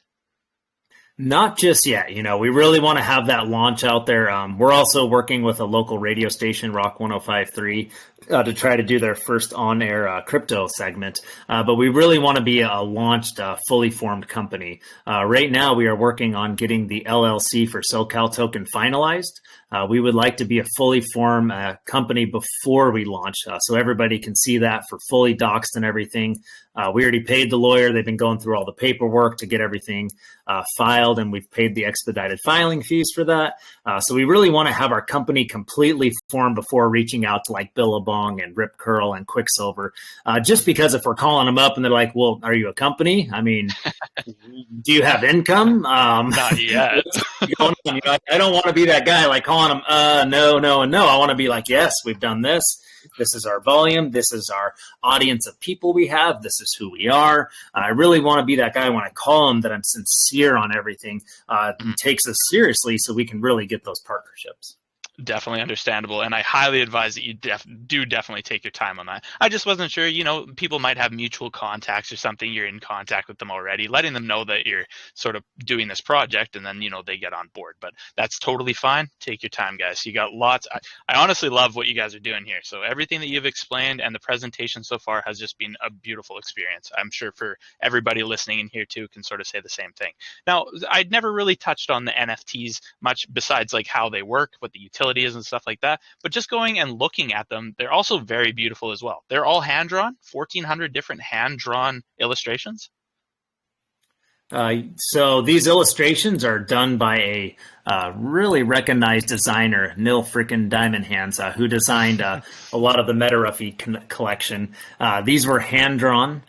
Not just yet. We really want to have that launch out there. We're also working with a local radio station, Rock 105.3, to try to do their first on-air crypto segment. But we really want to be a launched, fully formed company. Right now, we are working on getting the LLC for SoCal Token finalized. We would like to be a fully formed company before we launch, so everybody can see that for fully doxed and everything. We already paid the lawyer. They've been going through all the paperwork to get everything filed, and we've paid the expedited filing fees for that. So we really want to have our company completely formed before reaching out to like Billabong and Rip Curl and Quicksilver. Just because if we're calling them up and they're like, well, are you a company? I mean, do you have income? Not yet. I don't want to be that guy like calling them, no, no, and no. I want to be like, yes, we've done this. This is our volume. This is our audience of people we have. This is who we are. I really want to be that guy when I call them that I'm sincere on everything. Takes us seriously so we can really get those partnerships. Definitely understandable, and I highly advise that you definitely take your time on that. I just wasn't sure, people might have mutual contacts or something. You're in contact with them already, letting them know that you're sort of doing this project, and then they get on board. But that's totally fine. Take your time, guys. You got lots. I honestly love what you guys are doing here. So everything that you've explained and the presentation so far has just been a beautiful experience. I'm sure for everybody listening in here too can sort of say the same thing. Now, I'd never really touched on the NFTs much besides like how they work, what the utility is and stuff like that, but just going and looking at them, they're also very beautiful as well. They're all hand-drawn, 1,400 different hand-drawn illustrations. So these illustrations are done by a really recognized designer, Neil frickin' Diamond Hands, who designed a lot of the MetaRuffy collection. These were hand-drawn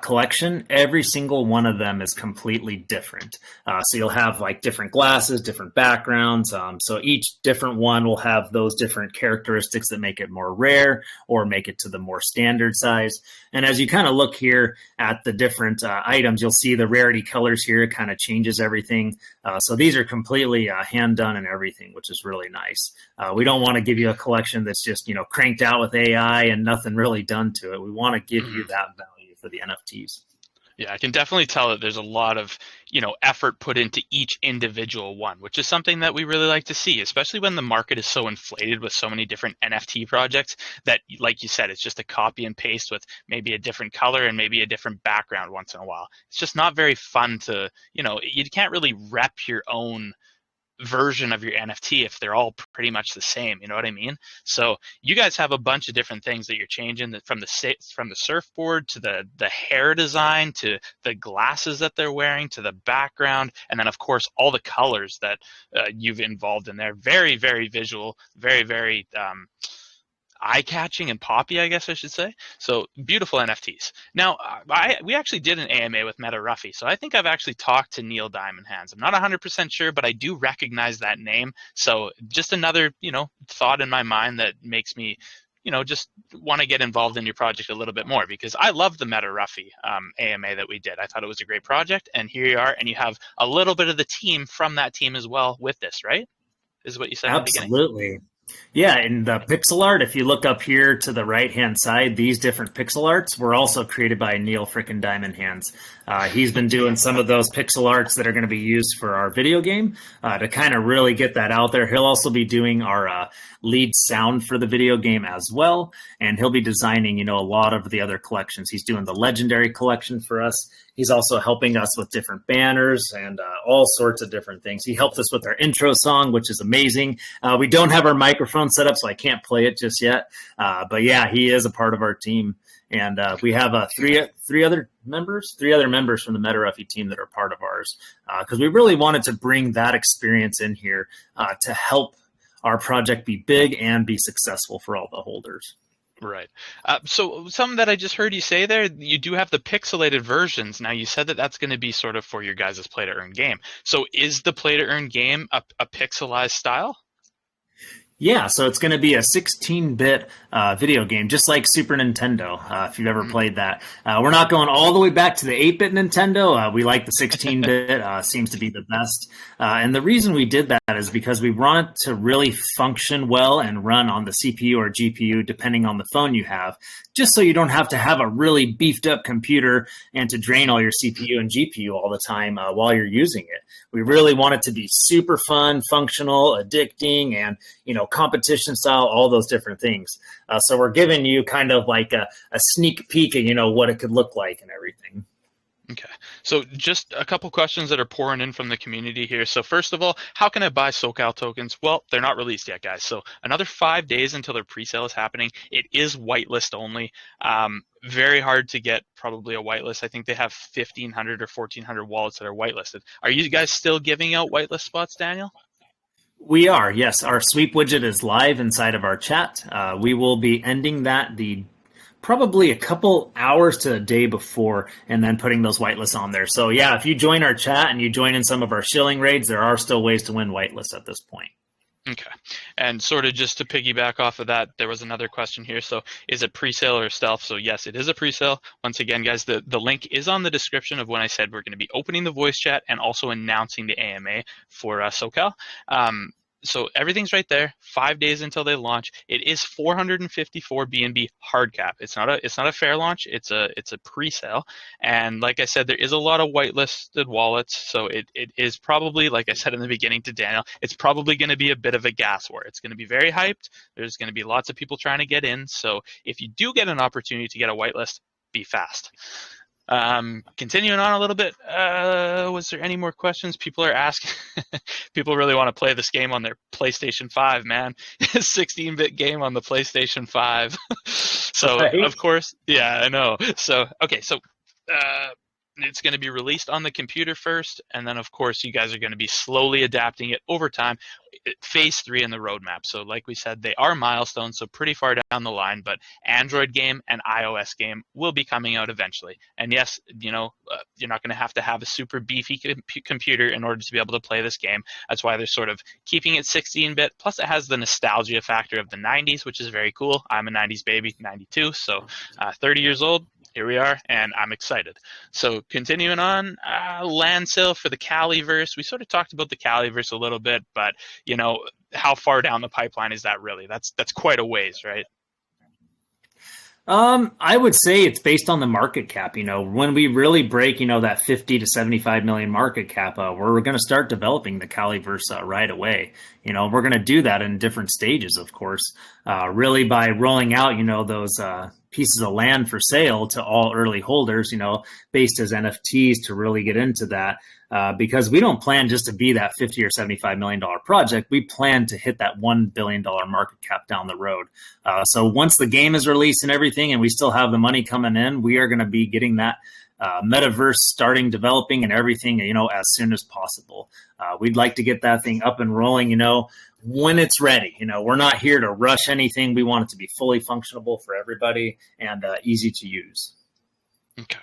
collection. Every single one of them is completely different. So you'll have like different glasses, different backgrounds. So each different one will have those different characteristics that make it more rare or make it to the more standard size. And as you kind of look here at the different items, you'll see the rarity colors here. It kind of changes everything. So these are completely hand done and everything, which is really nice. We don't want to give you a collection that's just, cranked out with AI and nothing really done to it. We want to give you that value for the NFTs. Yeah, I can definitely tell that there's a lot of, effort put into each individual one, which is something that we really like to see, especially when the market is so inflated with so many different NFT projects that, like you said, it's just a copy and paste with maybe a different color and maybe a different background once in a while. It's just not very fun to, you can't really rep your own version of your NFT if they're all pretty much the same, you know what I mean? So you guys have a bunch of different things that you're changing, from the surfboard to the hair design to the glasses that they're wearing to the background, and then of course all the colors that you've involved in there. Very, very visual, very, very eye-catching and poppy, I guess I should say. So beautiful NFTs. Now, we actually did an AMA with MetaRuffy, so I think I've actually talked to Neil Diamond Hands. I'm not 100% sure, but I do recognize that name. So just another, thought in my mind that makes me, just want to get involved in your project a little bit more, because I love the MetaRuffy AMA that we did. I thought it was a great project, and here you are, and you have a little bit of the team from that team as well with this, right? Is what you said in the beginning. Absolutely. Yeah, and the pixel art, if you look up here to the right-hand side, these different pixel arts were also created by Neil frickin' Diamond Hands. He's been doing some of those pixel arts that are going to be used for our video game to kind of really get that out there. He'll also be doing our lead sound for the video game as well, and he'll be designing, a lot of the other collections. He's doing the Legendary collection for us. He's also helping us with different banners and all sorts of different things. He helped us with our intro song, which is amazing. We don't have our microphone set up, so I can't play it just yet. But yeah, he is a part of our team. And we have three other members from the MetaRuffy team that are part of ours, because we really wanted to bring that experience in here to help our project be big and be successful for all the holders. Right. So something that I just heard you say there, you do have the pixelated versions. Now, you said that that's going to be sort of for your guys' play-to-earn game. So is the play-to-earn game a pixelized style? Yeah, so it's going to be a 16-bit video game, just like Super Nintendo, if you've ever played that. We're not going all the way back to the 8-bit Nintendo. We like the 16-bit, seems to be the best. And the reason we did that is because we want it to really function well and run on the CPU or GPU, depending on the phone you have, just so you don't have to have a really beefed-up computer and to drain all your CPU and GPU all the time while you're using it. We really want it to be super fun, functional, addicting, and, competition style, all those different things. So we're giving you kind of like a sneak peek of, what it could look like and everything. Okay, so just a couple questions that are pouring in from the community here. So first of all, how can I buy SoCal tokens? Well, they're not released yet, guys. So another 5 days until their pre-sale is happening. It is whitelist only. Very hard to get probably a whitelist. I think they have 1,500 or 1,400 wallets that are whitelisted. Are you guys still giving out whitelist spots, Daniel? We are, yes. Our sweep widget is live inside of our chat. We will be ending that probably a couple hours to a day before, and then putting those whitelists on there. So yeah, if you join our chat and you join in some of our shilling raids, there are still ways to win whitelists at this point. Okay, and sort of just to piggyback off of that, there was another question here. So is it pre-sale or stealth? So yes, it is a pre-sale. Once again, guys, the link is on the description of when I said we're going to be opening the voice chat and also announcing the AMA for SoCal. So everything's right there. 5 days until they launch. It is 454 BNB hard cap. It's not a fair launch. It's a pre-sale. And like I said, there is a lot of whitelisted wallets. So it is probably, like I said in the beginning to Daniel, it's probably going to be a bit of a gas war. It's going to be very hyped. There's going to be lots of people trying to get in. So if you do get an opportunity to get a whitelist, be fast. Continuing on a little bit, was there any more questions? People are asking. People really want to play this game on their PlayStation 5, man. 16-bit game on the PlayStation 5. So, Right. of course, yeah, I know. So, okay, so it's going to be released on the computer first, and then, of course, you guys are going to be slowly adapting it over time. Phase 3 in the roadmap. So like we said, they are milestones, so pretty far down the line, but Android game and iOS game will be coming out eventually. And yes, you're not going to have a super beefy computer in order to be able to play this game. That's why they're sort of keeping it 16-bit. Plus, it has the nostalgia factor of the 90s, which is very cool. I'm a 90s baby, 92, so 30 years old. Here we are, and I'm excited. So continuing on, land sale for the Caliverse. We sort of talked about the Caliverse a little bit, but how far down the pipeline is that really? That's quite a ways, right? I would say it's based on the market cap. When we really break, that 50 to 75 million market cap, we're going to start developing the Caliverse right away. We're going to do that in different stages, of course, really by rolling out, those pieces of land for sale to all early holders, based as NFTs to really get into that. Because we don't plan just to be that $50 or $75 million project. We plan to hit that $1 billion market cap down the road. So once the game is released and everything, and we still have the money coming in, we are going to be getting that metaverse starting developing and everything, as soon as possible. We'd like to get that thing up and rolling, when it's ready. We're not here to rush anything. We want it to be fully functionable for everybody and easy to use. Okay.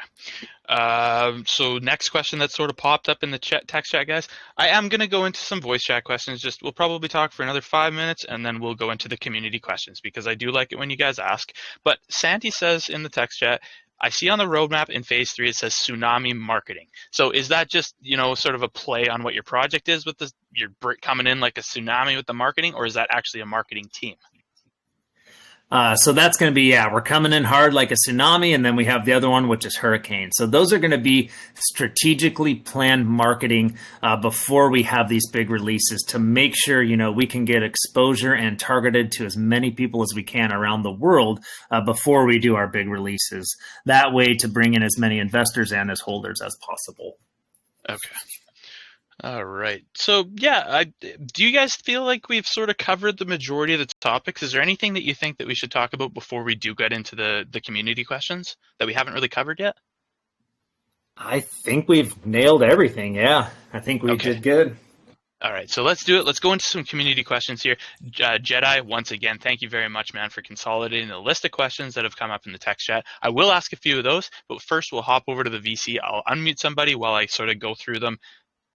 So next question that sort of popped up in the text chat, guys. I am going to go into some voice chat questions. We'll probably talk for another 5 minutes, and then we'll go into the community questions because I do like it when you guys ask. But Santi says in the text chat, I see on the roadmap in phase 3, it says tsunami marketing. So is that just, sort of a play on what your project is with your coming in like a tsunami with the marketing, or is that actually a marketing team? So that's going to be, we're coming in hard like a tsunami, and then we have the other one, which is hurricane. So those are going to be strategically planned marketing before we have these big releases to make sure, we can get exposure and targeted to as many people as we can around the world before we do our big releases. That way to bring in as many investors and as holders as possible. Okay. All right. So, yeah, do you guys feel like we've sort of covered the majority of the topics? Is there anything that you think that we should talk about before we do get into the community questions that we haven't really covered yet? I think we've nailed everything. Yeah, I think we did good. All right, so let's do it. Let's go into some community questions here. Jedi, once again, thank you very much, man, for consolidating the list of questions that have come up in the text chat. I will ask a few of those, but first we'll hop over to the VC. I'll unmute somebody while I sort of go through them,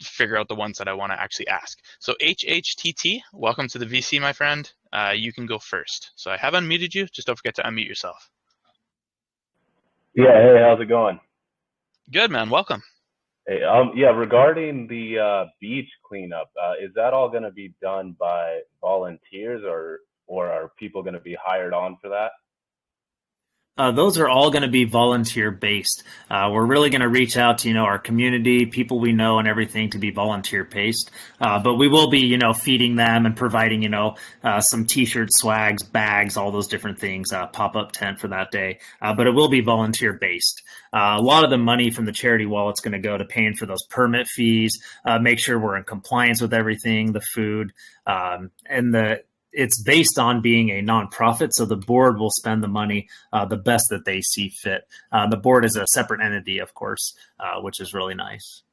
figure out the ones that I want to actually ask. So HHTT, welcome to the VC, my friend. You can go first. So I have unmuted you. Just don't forget to unmute yourself. Yeah, hey, how's it going? Good, man. Welcome. Hey, yeah, regarding the beach cleanup, is that all going to be done by volunteers or are people going to be hired on for that? Those are all going to be volunteer based. We're really going to reach out to our community, people we know, and everything to be volunteer based. But we will be feeding them and providing some T-shirts, swags, bags, all those different things. Pop up tent for that day. But it will be volunteer based. A lot of the money from the charity wallet's going to go to paying for those permit fees, make sure we're in compliance with everything, the food, and it's based on being a nonprofit, so the board will spend the money the best that they see fit. The board is a separate entity, of course, which is really nice.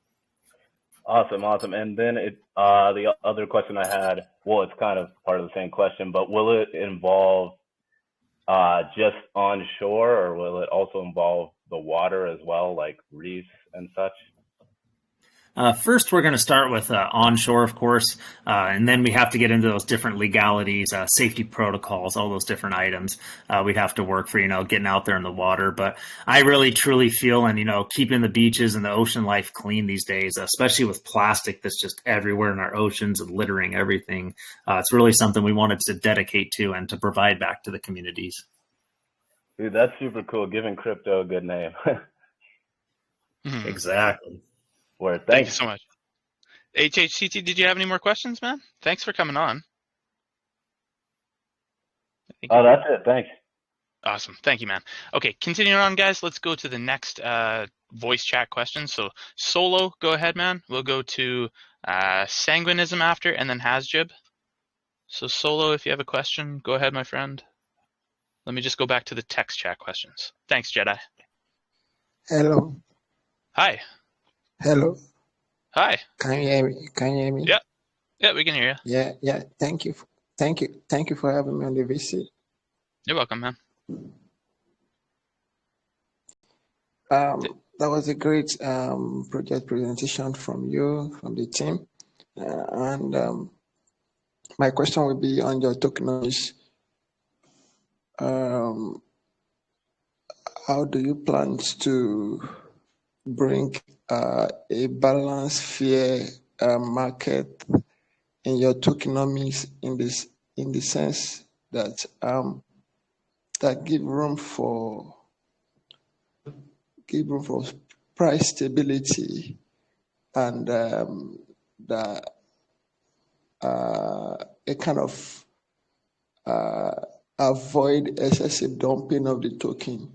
Awesome. And then the other question I had, well, it's kind of part of the same question, but will it involve just onshore, or will it also involve the water as well, like reefs and such? First, we're going to start with onshore, of course, and then we have to get into those different legalities, safety protocols, all those different items. We'd have to work for, getting out there in the water. But I really, truly feel, and, keeping the beaches and the ocean life clean these days, especially with plastic that's just everywhere in our oceans and littering everything. It's really something we wanted to dedicate to and to provide back to the communities. Dude, that's super cool. Giving crypto a good name. Exactly. Word. Thank you so much. HHCT, did you have any more questions, man? Thanks for coming on. Oh, that's it. Thanks. Awesome. Thank you, man. Okay, continuing on, guys. Let's go to the next voice chat question. So, Solo, go ahead, man. We'll go to Sanguinism after, and then Hasjib. So, Solo, if you have a question, go ahead, my friend. Let me just go back to the text chat questions. Thanks, Jedi. Hello. Hi. Hello. Hi. Can you hear me? Can you hear me? Yeah. Yeah, we can hear you. Yeah. Thank you. Thank you for having me on the VC. You're welcome, man. That was a great project presentation from you, from the team. And my question will be on your tokenomics. How do you plan to bring a balanced, fair market in your tokenomics in the sense that that give room for price stability and a kind of avoid excessive dumping of the token?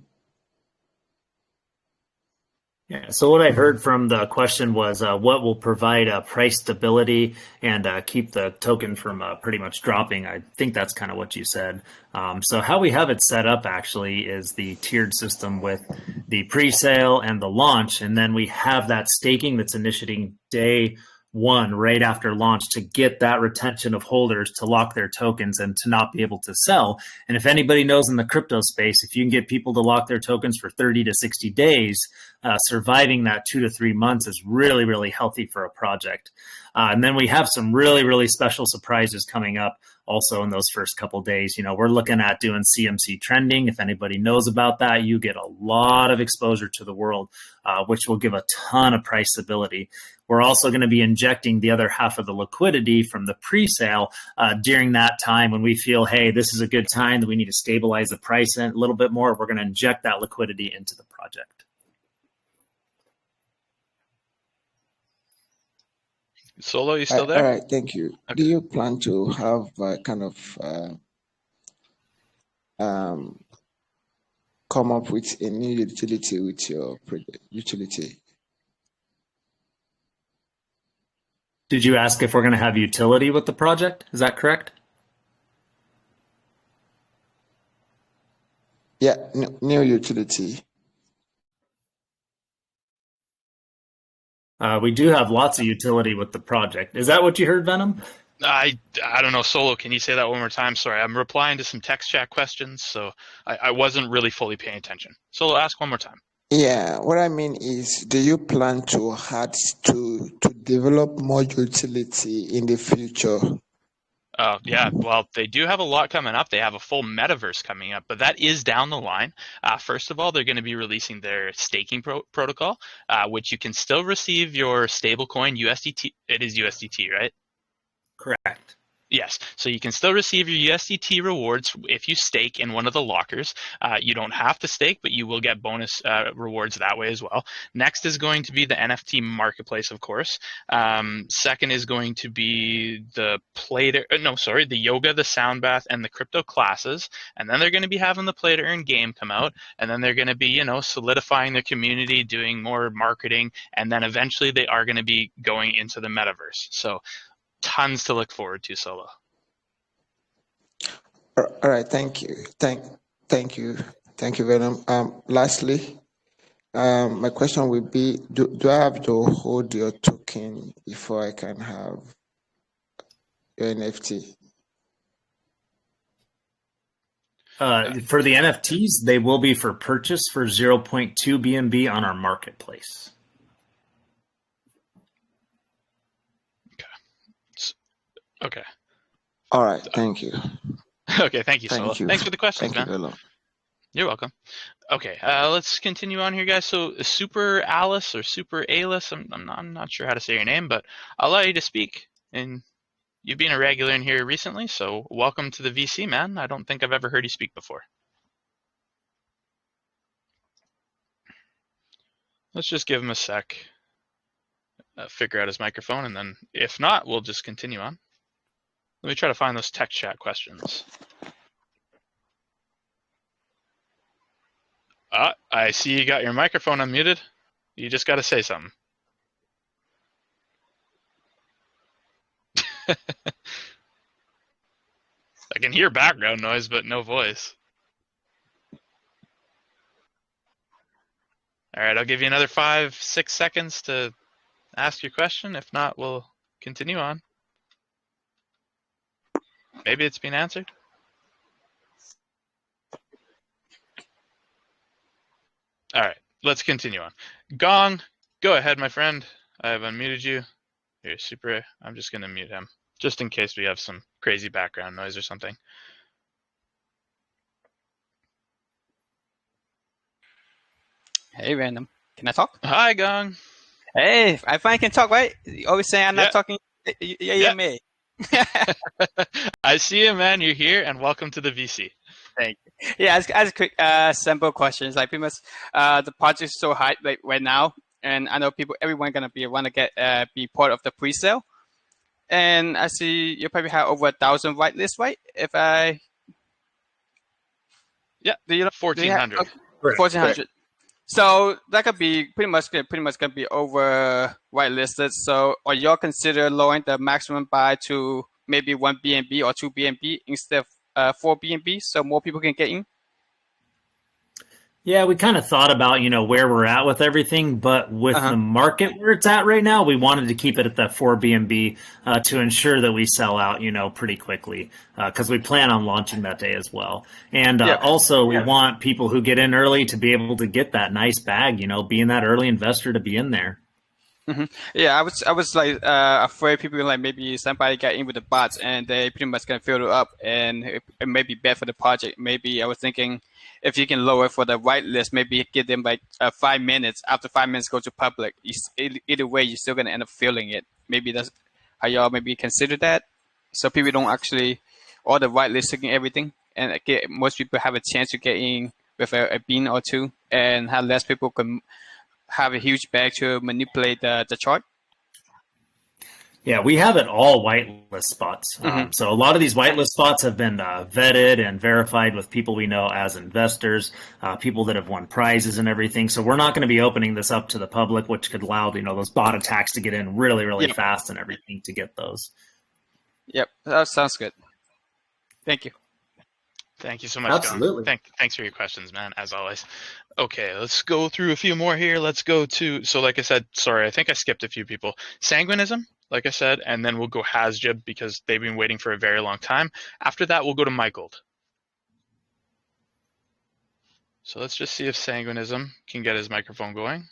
Yeah. So what I heard from the question was what will provide price stability and keep the token from pretty much dropping. I think that's kind of what you said. So how we have it set up actually is the tiered system with the pre-sale and the launch, and then we have that staking that's initiating day one right after launch to get that retention of holders to lock their tokens and to not be able to sell. And if anybody knows in the crypto space, if you can get people to lock their tokens for 30 to 60 days, surviving that 2 to 3 months is really, really healthy for a project. And then we have some really, really special surprises coming up also in those first couple of days. We're looking at doing CMC trending. If anybody knows about that, you get a lot of exposure to the world, which will give a ton of price stability. We're also going to be injecting the other half of the liquidity from the pre-sale during that time when we feel, hey, this is a good time that we need to stabilize the price a little bit more. We're going to inject that liquidity into the project. Solo, you still there? All right, thank you. Okay. Do you plan to have kind of come up with a new utility with your project utility? Did you ask if we're going to have utility with the project? Is that correct? Yeah, new utility. We do have lots of utility with the project. Is that what you heard, Venom? I don't know, Solo, can you say that one more time? Sorry, I'm replying to some text chat questions, so I wasn't really fully paying attention. Solo, ask one more time. Yeah, what I mean is, do you plan to develop more utility in the future? Yeah, well, they do have a lot coming up. They have a full metaverse coming up, but that is down the line. First of all, they're going to be releasing their staking protocol, which you can still receive your stablecoin USDT. It is USDT, right? Correct. Yes, so you can still receive your USDT rewards if you stake in one of the lockers. You don't have to stake, but you will get bonus rewards that way as well. Next is going to be the NFT marketplace, of course. Second is going to be the the yoga, the sound bath, and the crypto classes. And then they're going to be having the play to earn game come out, and then they're going to be, solidifying their community, doing more marketing, and then eventually they are going to be going into the metaverse. So tons to look forward to, Solo. All right, thank you. Thank you. Thank you, Venom. Lastly, my question would be, do I have to hold your token before I can have your NFT? For the NFTs, they will be for purchase for 0.2 BNB on our marketplace. Okay. All right, thank you. Okay, thank you, Solo. Thank you. Thanks for the questions, Thank you, man. Venom. You're welcome. Okay, let's continue on here, guys. So, Super Alice or Super Alice, I'm not sure how to say your name, but I'll allow you to speak. And you've been a regular in here recently, so welcome to the VC, man. I don't think I've ever heard you speak before. Let's just give him a sec, figure out his microphone, and then if not, we'll just continue on. Let me try to find those tech chat questions. I see you got your microphone unmuted. You just got to say something. I can hear background noise, but no voice. All right, I'll give you another 5-6 seconds to ask your question. If not, we'll continue on. Maybe it's been answered. All right, let's continue on. Gong, go ahead, my friend. I have unmuted you. You're super. I'm just going to mute him, just in case we have some crazy background noise or something. Hey, Random. Can I talk? Hi, Gong. Hey, I finally can talk, right? You always say I'm not talking. Yeah, me. I see you, man. You're here, and welcome to the VC. Thank you. Yeah, as a quick, simple questions. Like pretty much, the project is so high right now, and I know everyone gonna want to get be part of the pre-sale. And I see you probably have over 1,000 whitelists, right? If I, yeah, 1,400. 1,400. So that could be pretty much gonna be over whitelisted. So, or y'all consider lowering the maximum buy to maybe 1 BNB or 2 BNB instead of 4 BNB, so more people can get in? Yeah, we kind of thought about, where we're at with everything, but with the market where it's at right now, we wanted to keep it at that 4 BNB to ensure that we sell out, pretty quickly because we plan on launching that day as well. And also we want people who get in early to be able to get that nice bag, being that early investor to be in there. Mm-hmm. Yeah, I was like afraid people like maybe somebody got in with the bots and they pretty much gonna fill it up and it may be bad for the project. Maybe I was thinking if you can lower for the whitelist, maybe give them like 5 minutes. After 5 minutes, go to public. Either way, you're still gonna end up filling it. Maybe that's how y'all maybe consider that, so people don't actually all the whitelisting and everything, and most people have a chance to get in with a bean or two, and have less people can have a huge bag to manipulate the chart. Yeah, we have it all whitelist spots. So a lot of these whitelist spots have been vetted and verified with people we know as investors, people that have won prizes and everything. So we're not going to be opening this up to the public, which could allow those bot attacks to get in really, really fast and everything to get those. Yep, that sounds good. Thank you. Thank you so much, Absolutely. Gong. Thanks for your questions, man, as always. Okay, let's go through a few more here. Let's go to, so like I said, sorry, I think I skipped a few people. Sanguinism, like I said, and then we'll go Hasjib because they've been waiting for a very long time. After that, we'll go to Michael. So let's just see if Sanguinism can get his microphone going.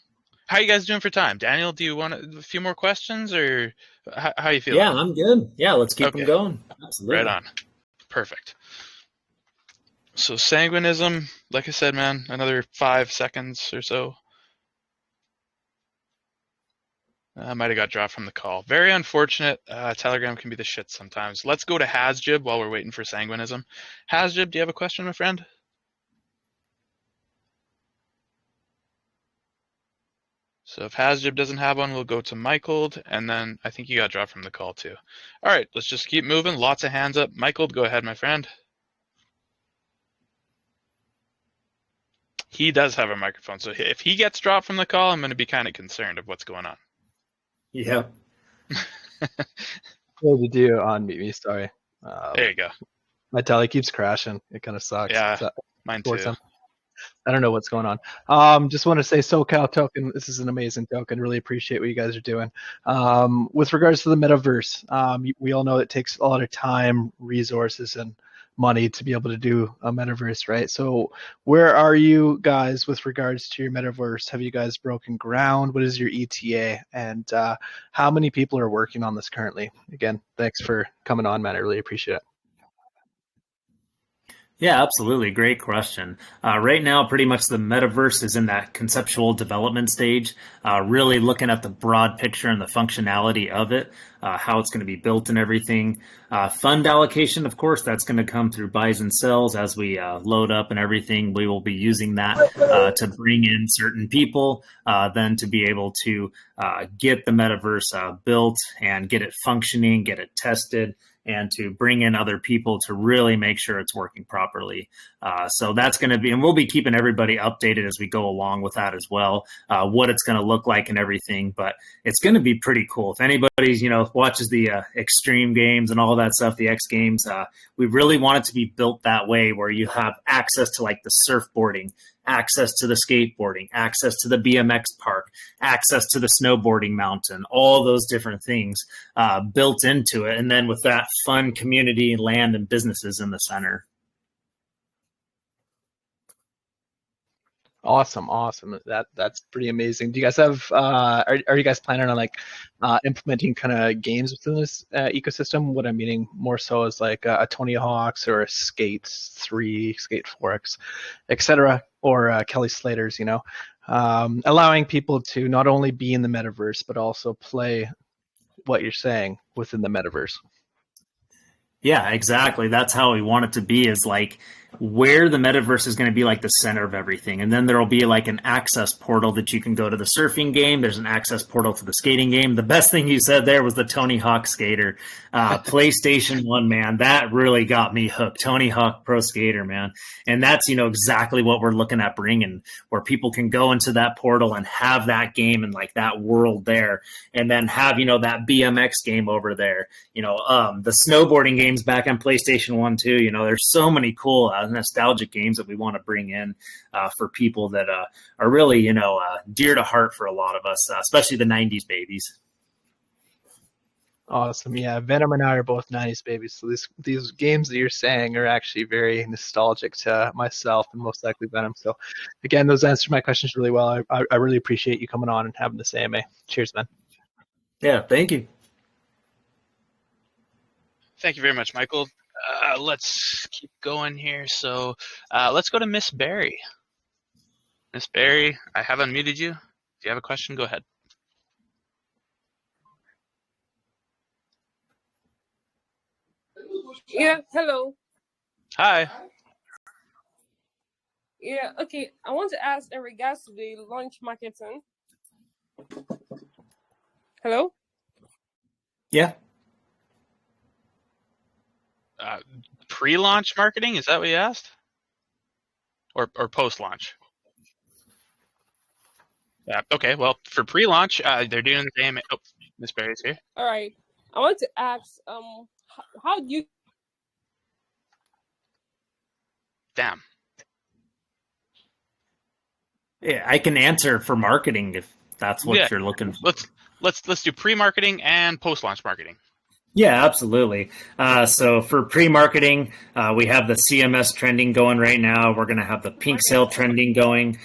How are you guys doing for time? Daniel, do you want a few more questions or how are you feeling? Yeah, I'm good. Yeah, let's keep them going. Absolutely. Right on. Perfect. So Sanguinism, like I said, man, another 5 seconds or so. I might have got dropped from the call. Very unfortunate. Telegram can be the shit sometimes. Let's go to Hasjib while we're waiting for Sanguinism. Hasjib, do you have a question, my friend? So if Hasjib doesn't have one, we'll go to Michael, and then I think you got dropped from the call too. All right, let's just keep moving. Lots of hands up. Michael, go ahead, my friend. He does have a microphone, so if he gets dropped from the call, I'm going to be kind of concerned of what's going on. Yep. What did you do on me? Sorry. There you go. My tele keeps crashing. It kind of sucks. Yeah, So, mine too. I don't know what's going on. Just want to say SoCal Token, this is an amazing token. Really appreciate what you guys are doing. With regards to the metaverse, we all know it takes a lot of time, resources, and money to be able to do a metaverse, right? So where are you guys with regards to your metaverse? Have you guys broken ground? What is your ETA? And how many people are working on this currently? Again, thanks for coming on, man. I really appreciate it. Yeah, absolutely. Great question. Right now, pretty much the metaverse is in that conceptual development stage, really looking at the broad picture and the functionality of it, how it's going to be built and everything. Fund allocation, of course, that's going to come through buys and sells as we load up and everything. We will be using that to bring in certain people, then to be able to get the metaverse built and get it functioning, get it tested, and to bring in other people to really make sure it's working properly. So that's going to be, and we'll be keeping everybody updated as we go along with that as well, what it's going to look like and everything. But it's going to be pretty cool. If anybody's, watches the extreme games and all that stuff, the X Games, we really want it to be built that way where you have access to like the surfboarding, access to the skateboarding, access to the BMX park, access to the snowboarding mountain, all those different things built into it. And then with that fun community, land, and businesses in the center. Awesome. That's pretty amazing. Do you guys have are you guys planning on like implementing kind of games within this ecosystem? What I'm meaning more so is like a Tony Hawk's or a Skate 3, Skate 4X, etc., or Kelly Slater's, allowing people to not only be in the metaverse but also play what you're saying within the metaverse. Yeah, exactly. That's how we want it to be, is like where the metaverse is going to be like the center of everything. And then there'll be like an access portal that you can go to the surfing game. There's an access portal to the skating game. The best thing you said there was the Tony Hawk Skater. PlayStation 1, man, that really got me hooked. Tony Hawk Pro Skater, man. And that's, exactly what we're looking at bringing, where people can go into that portal and have that game and like that world there. And then have, that BMX game over there. The snowboarding games back on PlayStation 1 too. There's so many cool nostalgic games that we want to bring in for people that are really, dear to heart for a lot of us, especially the 90s babies. Awesome. Yeah, Venom and I are both 90s babies. So these games that you're saying are actually very nostalgic to myself and most likely Venom. So again, those answer my questions really well. I really appreciate you coming on and having this AMA. Cheers, man. Yeah, thank you. Thank you very much, Michael. Let's keep going here. So let's go to Miss Barry. Miss Barry, I have unmuted you. If you have a question, go ahead. Yeah, hello. Hi. Yeah, okay. I want to ask in regards to the launch marketing. Hello? Yeah. Pre-launch marketing, is that what you asked? Or post-launch? Okay, well, for pre-launch, they're doing the same. Oh, Miss Barry's here. All right. I want to ask, how do you... Damn. Yeah, I can answer for marketing if that's what you're looking for. Let's do pre-marketing and post-launch marketing. Yeah, absolutely. So for pre-marketing, we have the CMS trending going right now. We're going to have the pink sale trending going.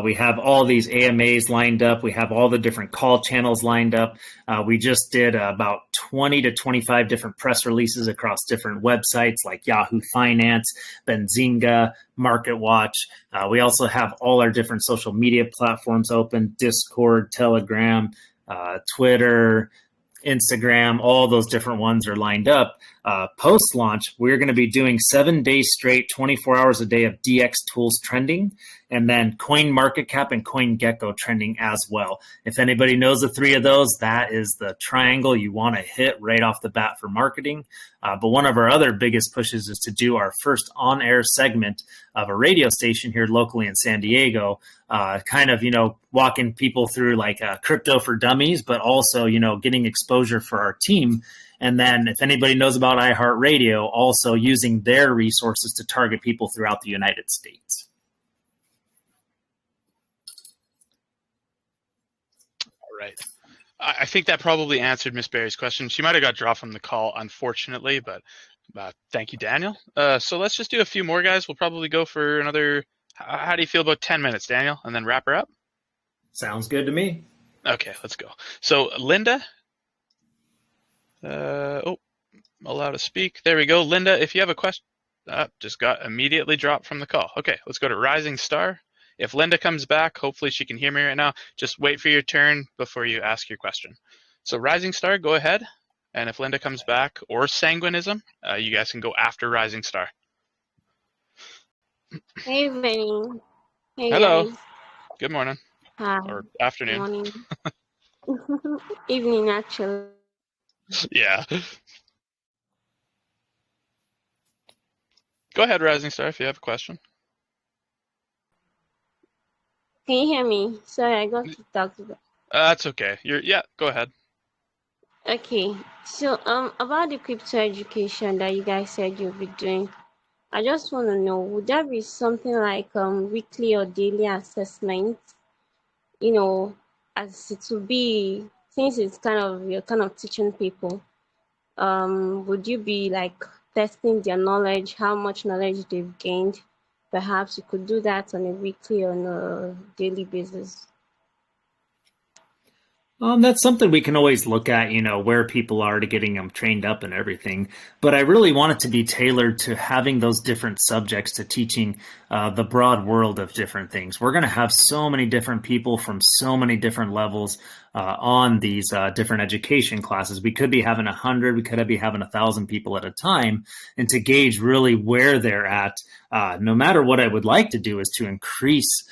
We have all these AMAs lined up. We have all the different call channels lined up. We just did about 20 to 25 different press releases across different websites like Yahoo Finance, Benzinga, MarketWatch. We also have all our different social media platforms open, Discord, Telegram, Twitter, Instagram, all those different ones are lined up. Post launch, we're going to be doing 7 days straight, 24 hours a day of DX tools trending, and then Coin Market Cap and CoinGecko trending as well. If anybody knows the three of those, that is the triangle you want to hit right off the bat for marketing. But one of our other biggest pushes is to do our first on-air segment of a radio station here locally in San Diego, kind of, walking people through like crypto for dummies, but also, getting exposure for our team. And then if anybody knows about iHeartRadio, also using their resources to target people throughout the United States. All right. I think that probably answered Miss Barry's question. She might have got dropped from the call, unfortunately, but thank you, Daniel. So let's just do a few more, guys. We'll probably go for another, how do you feel about 10 minutes, Daniel? And then wrap her up? Sounds good to me. Okay, let's go. So Linda, allow to speak. There we go. Linda, if you have a question, just got immediately dropped from the call. Okay, let's go to Rising Star. If Linda comes back, hopefully she can hear me right now. Just wait for your turn before you ask your question. So Rising Star, go ahead. And if Linda comes back, or Sanguinism, you guys can go after Rising Star. Hey, Vinny. Hey, hello. guys. Good morning. Hi. Or afternoon. Morning. Evening, actually. Yeah. Go ahead, Rising Star, if you have a question. Can you hear me? Sorry, I got to talk to them. That's okay. Go ahead. Okay. So, about the crypto education that you guys said you'll be doing, I just want to know, would there be something like weekly or daily assessment? As it will be, since it's you're kind of teaching people, would you be like testing their knowledge, how much knowledge they've gained? Perhaps you could do that on a weekly or on a daily basis. That's something we can always look at, where people are to getting them trained up and everything. But I really want it to be tailored to having those different subjects to teaching the broad world of different things. We're going to have so many different people from so many different levels on these different education classes. We could be having 100, we could be having 1,000 people at a time, and to gauge really where they're at. No matter what I would like to do is to increase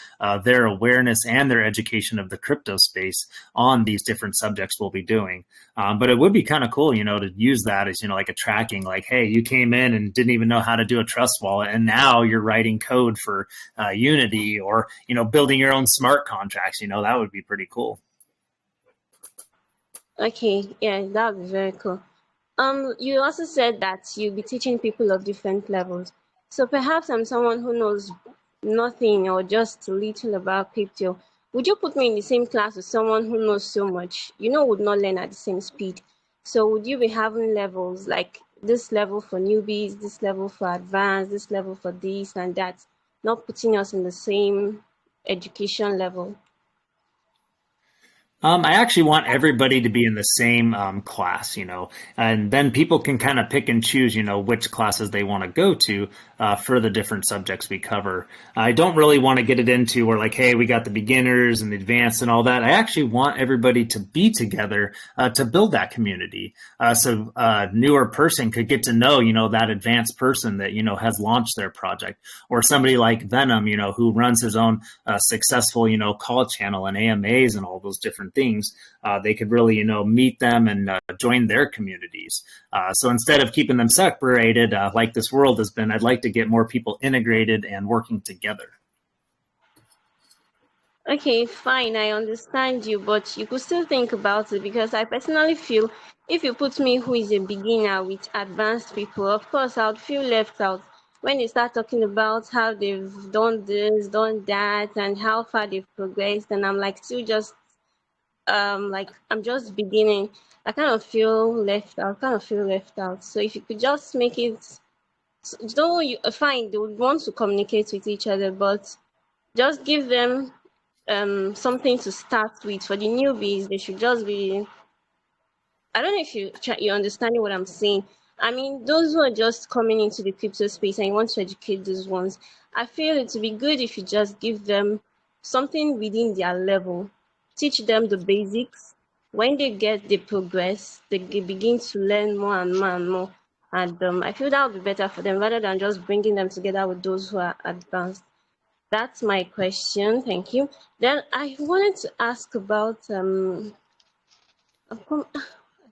their awareness and their education of the crypto space on these different subjects we'll be doing. But it would be kind of cool, to use that as, like a tracking, like, hey, you came in and didn't even know how to do a trust wallet, and now you're writing code for Unity or, building your own smart contracts. That would be pretty cool. Okay, yeah, that would be very cool. You also said that you'll be teaching people of different levels. So perhaps I'm someone who knows nothing or just a little about crypto. Would you put me in the same class with someone who knows so much? Would not learn at the same speed. So would you be having levels like this level for newbies, this level for advanced, this level for this and that, not putting us in the same education level? I actually want everybody to be in the same class, and then people can kind of pick and choose, which classes they want to go to for the different subjects we cover. I don't really want to get it into where like, hey, we got the beginners and the advanced and all that. I actually want everybody to be together to build that community. So a newer person could get to know, that advanced person that, has launched their project, or somebody like Venom, who runs his own successful, call channel and AMAs and all those different things. They could really, meet them and join their communities. So instead of keeping them separated, like this world has been, I'd like to get more people integrated and working together. Okay, fine, I understand you, but you could still think about it, because I personally feel if you put me, who is a beginner, with advanced people, of course I would feel left out when they start talking about how they've done this, done that, and how far they've progressed, and I'm like still just like I'm just beginning. I kind of feel left out. So if you could just make it, though you fine, they would want to communicate with each other, but just give them something to start with. For the newbies, they should just be, I don't know if you're understanding what I'm saying. I mean, those who are just coming into the crypto space and you want to educate those ones, I feel it would be good if you just give them something within their level. Teach them the basics, when they get the progress, they begin to learn more and more and more. And I feel that would be better for them rather than just bringing them together with those who are advanced. That's my question. Thank you. Then I wanted to ask about I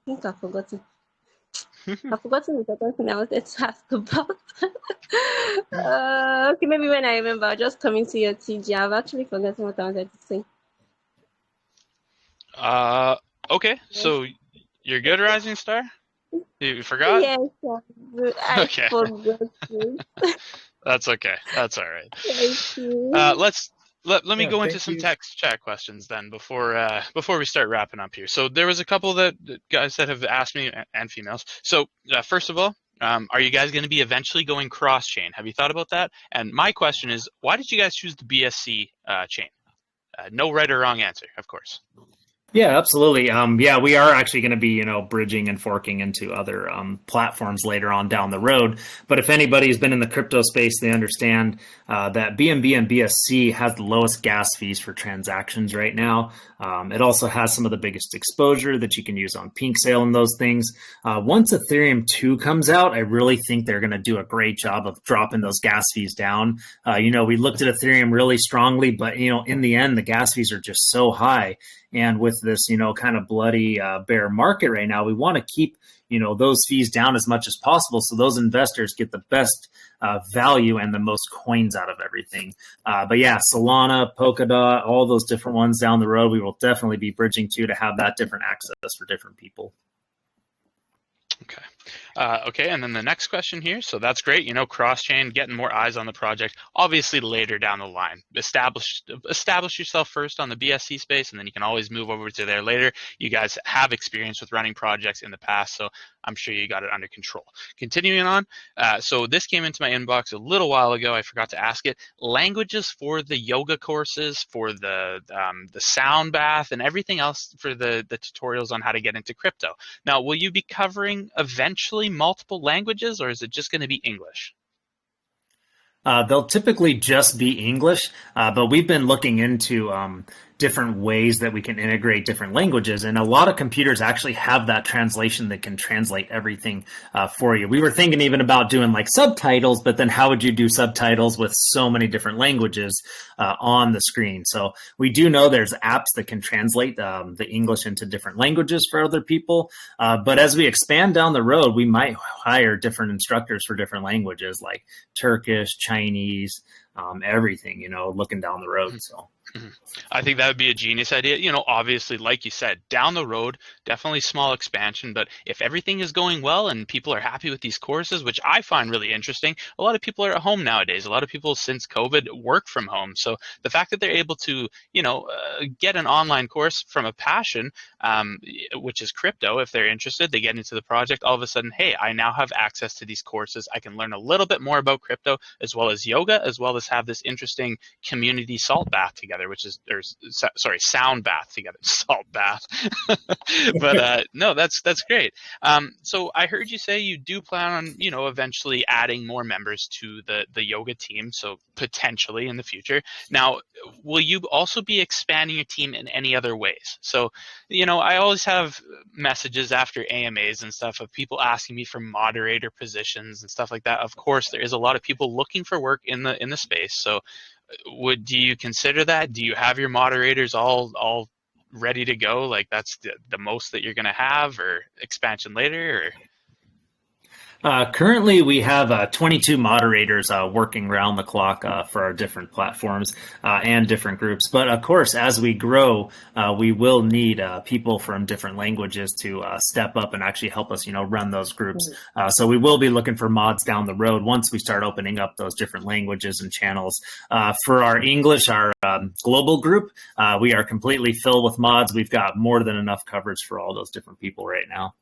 think I've forgotten. I've forgotten the second thing I wanted to ask about. Okay, maybe when I remember, I'll just come into your TG. I've actually forgotten what I wanted to say. Uh, okay, so you're good, Rising Star? You forgot? Yes, I Okay, forgot it. that's okay. That's all right. Thank you. Let me Yeah, go into thank some you. text chat questions then before we start wrapping up here. So there was a couple that guys that have asked me and females. So first of all, are you guys going to be eventually going cross chain? Have you thought about that? And my question is, why did you guys choose the BSC chain? No right or wrong answer, of course. Yeah, absolutely. Yeah, we are actually going to be, bridging and forking into other platforms later on down the road. But if anybody's been in the crypto space, they understand that BNB and BSC has the lowest gas fees for transactions right now. It also has some of the biggest exposure that you can use on Pink Sale and those things. Once Ethereum 2 comes out, I really think they're going to do a great job of dropping those gas fees down. We looked at Ethereum really strongly, but, in the end, the gas fees are just so high. And with this, kind of bloody bear market right now, we want to keep, those fees down as much as possible so those investors get the best value and the most coins out of everything. But yeah, Solana, Polkadot, all those different ones down the road, we will definitely be bridging to have that different access for different people. Okay. Okay, and then the next question here. So that's great. Cross-chain, getting more eyes on the project. Obviously, later down the line, establish yourself first on the BSC space, and then you can always move over to there later. You guys have experience with running projects in the past, so I'm sure you got it under control. Continuing on. So this came into my inbox a little while ago. I forgot to ask it. Languages for the yoga courses, for the sound bath, and everything else for the tutorials on how to get into crypto. Now, will you be covering eventually multiple languages, or is it just going to be English? They'll typically just be English, but we've been looking into different ways that we can integrate different languages. And a lot of computers actually have that translation that can translate everything for you. We were thinking even about doing like subtitles, but then how would you do subtitles with so many different languages on the screen? So we do know there's apps that can translate the English into different languages for other people. But as we expand down the road, we might hire different instructors for different languages like Turkish, Chinese, everything, looking down the road. So. Mm-hmm. I think that would be a genius idea. Obviously, like you said, down the road, definitely small expansion. But if everything is going well and people are happy with these courses, which I find really interesting, a lot of people are at home nowadays. A lot of people since COVID work from home. So the fact that they're able to, get an online course from a passion, which is crypto, if they're interested, they get into the project. All of a sudden, hey, I now have access to these courses. I can learn a little bit more about crypto as well as yoga, as well as have this interesting community salt bath together. Sound bath together, salt bath. But no, that's great. So I heard you say you do plan on, eventually adding more members to the yoga team. So potentially in the future. Now, will you also be expanding your team in any other ways? So, I always have messages after AMAs and stuff of people asking me for moderator positions and stuff like that. Of course, there is a lot of people looking for work in the space. So do you consider that? Do you have your moderators all ready to go? Like that's the most that you're going to have, or expansion later? Or? Currently, we have 22 moderators working around the clock for our different platforms and different groups. But of course, as we grow, we will need people from different languages to step up and actually help us, run those groups. So we will be looking for mods down the road once we start opening up those different languages and channels. For our English, our global group, we are completely filled with mods. We've got more than enough coverage for all those different people right now.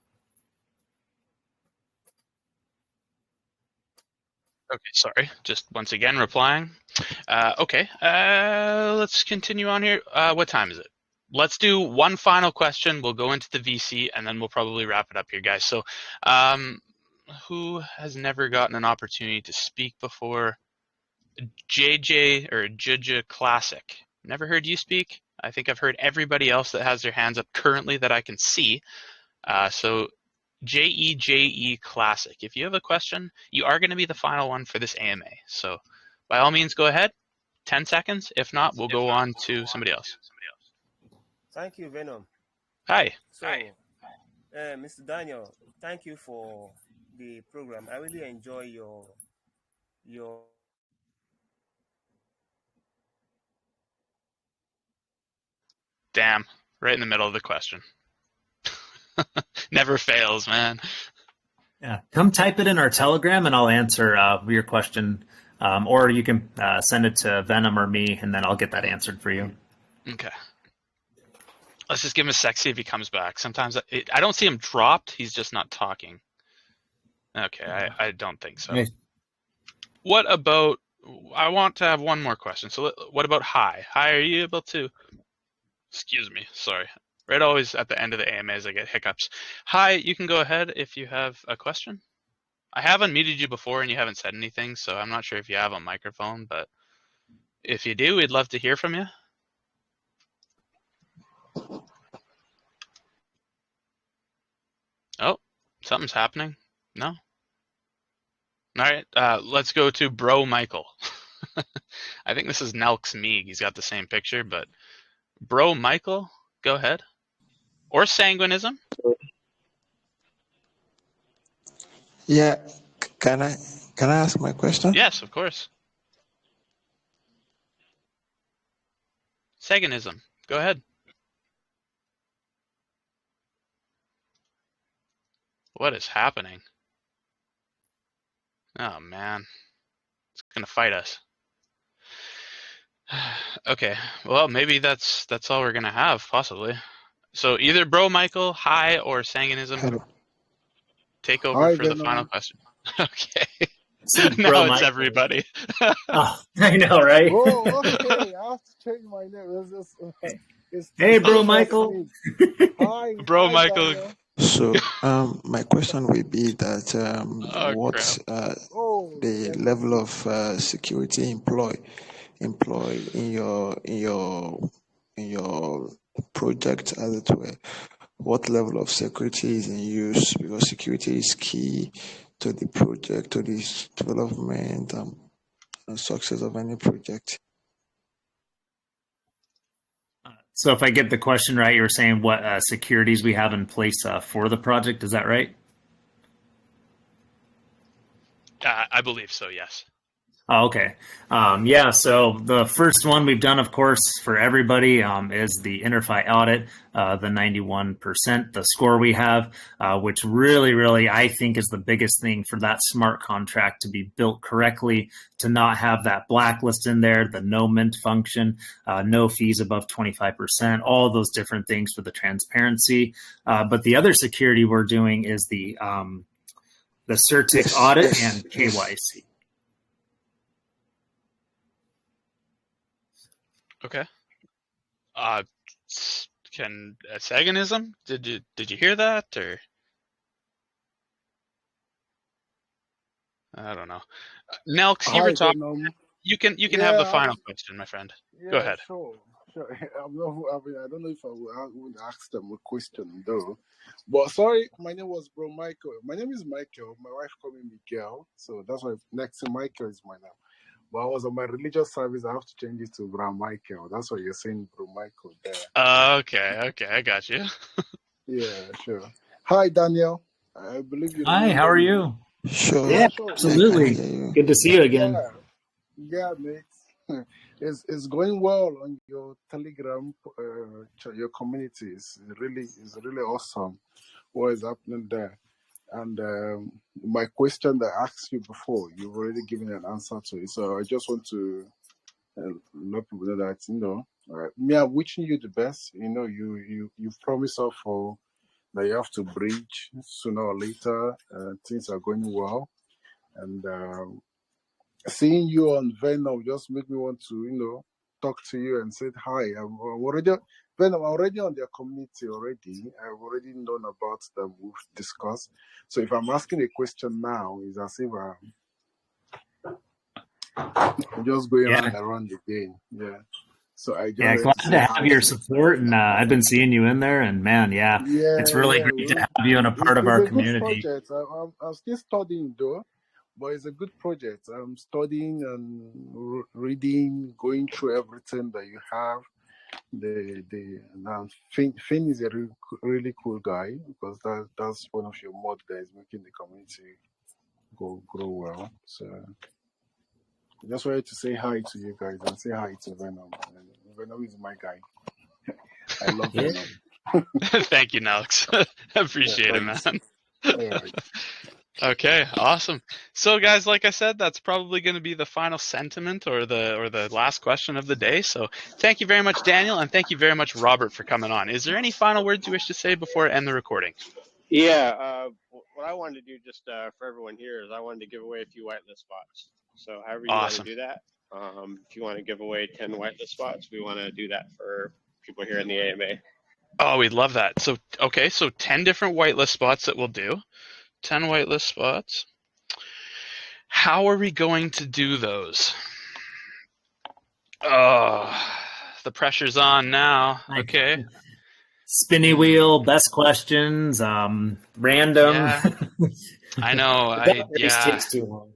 Okay, sorry. Just once again replying. Okay, let's continue on here. What time is it? Let's do one final question. We'll go into the VC, and then we'll probably wrap it up here, guys. So who has never gotten an opportunity to speak before? JJ or Juja Classic. Never heard you speak? I think I've heard everybody else that has their hands up currently that I can see. So JEJE Classic. If you have a question, you are going to be the final one for this AMA. So by all means, go ahead. 10 seconds. If not, we'll go on to somebody else. Thank you, Venom. Hi. So, Mr. Daniel, thank you for the program. I really enjoy your. Damn. Right in the middle of the question. Never fails, man. Yeah, come type it in our Telegram and I'll answer your question. Or you can send it to Venom or me, and then I'll get that answered for you. Okay. Let's just give him a sec, see if he comes back. Sometimes I don't see him dropped. He's just not talking. Okay, I don't think so. Hey. What about, I want to have one more question. So what about Hi? Hi, are you able to, excuse me, sorry. Right always at the end of the AMAs I get hiccups. Hi, you can go ahead if you have a question. I have unmuted you before and you haven't said anything, so I'm not sure if you have a microphone, but if you do, we'd love to hear from you. Oh, something's happening. No? All right, let's go to Bro Michael. I think this is Nelks Meeg. He's got the same picture, but Bro Michael, go ahead. Or Sanguinism. Yeah, can I ask my question? Yes, of course. Saganism, go ahead. What is happening? Oh man, it's gonna fight us. Okay, well maybe that's all we're gonna have, possibly. So either Bro Michael, Hi, or Sanguinism, Hello. take over Hi, for the Venom. final question. Okay. Bro Now it's Michael. everybody. Oh, I know, right? Oh, okay. I have to change my name. Hey, Bro it's Michael. Hi, Bro hi, Michael. Daniel. So, my question will be that Oh, what Oh, the Venom. level of security employ in your project, as it were. What level of security is in use? Because security is key to the project, to the development and success of any project. So if I get the question right, you were saying what securities we have in place for the project. Is that right? I believe so, yes. Oh, okay. Yeah, so the first one we've done, of course, for everybody is the InterFi audit, the 91%, the score we have, which really, I think is the biggest thing for that smart contract to be built correctly, to not have that blacklist in there, the no mint function, no fees above 25%, all those different things for the transparency. But the other security we're doing is the CertIC audit and KYC. Okay. Can Saganism? Did you hear that, or I don't know. Nelks, you were talking. You can have the final question, my friend. Go ahead. Sure. I don't know if I would ask them a question though. But sorry, my name was Bro Michael. My name is Michael. My wife called me Miguel, so that's why next to Michael is my name. But I was on my religious service. I have to change it to Bro Michael. That's why you're saying Bro Michael there. Okay, I got you. Yeah, sure. Hi, Daniel. I believe you. Hi, how are you? Sure. Yeah, absolutely. Good to see you again. Yeah, mate. It's going well on your Telegram, your community. It's really awesome what is happening there. And my question that I asked you before, you've already given an answer to it. So I just want to let people know that me, I'm wishing you the best. You promised us for that you have to bridge sooner or later. Things are going well, and seeing you on Venom just make me want to talk to you and say hi. I'm already Venom. I'm already on their community already. I've already known about them. We've discussed. So if I'm asking a question now, it's as if I'm just going around again. Yeah. So I just Yeah, wanted glad to say to hi have your to you. support, and I've been seeing you in there, and man, yeah, it's Yeah, really yeah. great to have you and a part of It's our a good community. project. I'm still studying though, but it's a good project. I'm studying and reading, going through everything that you have. Now Finn is a really cool guy because that's one of your mod that is making the community grow well. So I just wanted to say hi to you guys and say hi to Venom. And Venom is my guy. I love Yeah. Venom. Thank you, Nux. Appreciate it, Thanks. man. All right. Okay, awesome. So guys, like I said, that's probably going to be the final sentiment or the last question of the day. So thank you very much, Daniel, and thank you very much, Robert, for coming on. Is there any final words you wish to say before I end the recording? Yeah, what I wanted to do just for everyone here is I wanted to give away a few whitelist spots. So however you want to Awesome. do that, if you want to give away 10 whitelist spots, we want to do that for people here in the AMA. Oh, we'd love that. So, okay, so 10 different whitelist spots that we'll do. 10 whitelist spots. How are we going to do those? Oh, the pressure's on now. Okay. Spinny wheel, best questions, random. Yeah, I know. That race takes too long.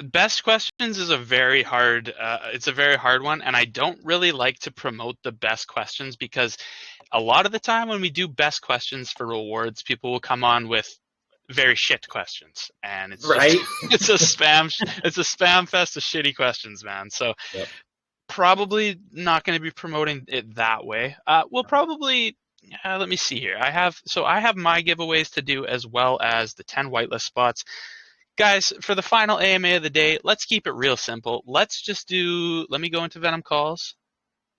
Best questions is a very hard. It's a very hard one, and I don't really like to promote the best questions because a lot of the time when we do best questions for rewards, people will come on with very shit questions, and it's just Right. it's a spam fest of shitty questions, man. So Yep. probably not going to be promoting it that way. We'll probably let me see here. I have my giveaways to do as well as the 10 whitelist spots. Guys, for the final AMA of the day, let's keep it real simple. Let me go into VenomCalls.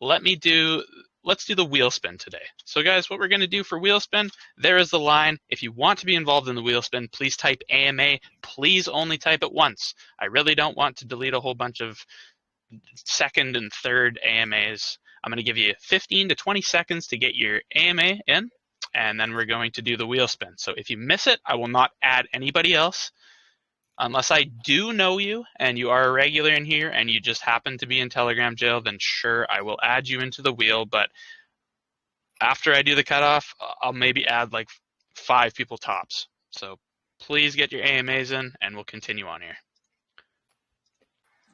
Let's do the wheel spin today. So guys, what we're going to do for wheel spin, there is the line. If you want to be involved in the wheel spin, please type AMA. Please only type it once. I really don't want to delete a whole bunch of second and third AMAs. I'm going to give you 15 to 20 seconds to get your AMA in, and then we're going to do the wheel spin. So if you miss it, I will not add anybody else. Unless I do know you and you are a regular in here and you just happen to be in Telegram jail, then sure, I will add you into the wheel. But after I do the cutoff, I'll maybe add like 5 people tops. So please get your AMAs in and we'll continue on here.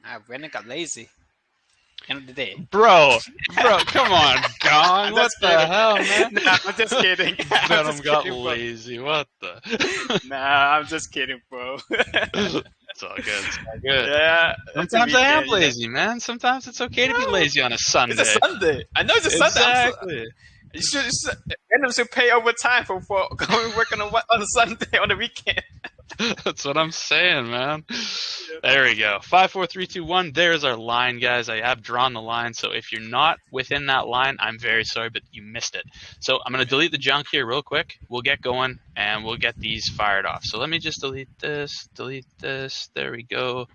I went and got lazy. End of the day. Bro, come on, Gong. What the hell, man? Nah, I'm just kidding. Venom got lazy. What the? Nah, I'm just kidding, bro. It's all good. It's all good. Yeah. Sometimes I am lazy, man. Sometimes it's okay to be lazy on a Sunday. It's a Sunday. I know it's a Sunday. Exactly. You should pay overtime for going working on a Sunday on the weekend. That's what I'm saying, man. There we go. 5, 4, 3, 2, 1. There's our line, guys. I have drawn the line. So if you're not within that line, I'm very sorry, but you missed it. So I'm going to delete the junk here real quick. We'll get going, and we'll get these fired off. So let me just delete this. There we go.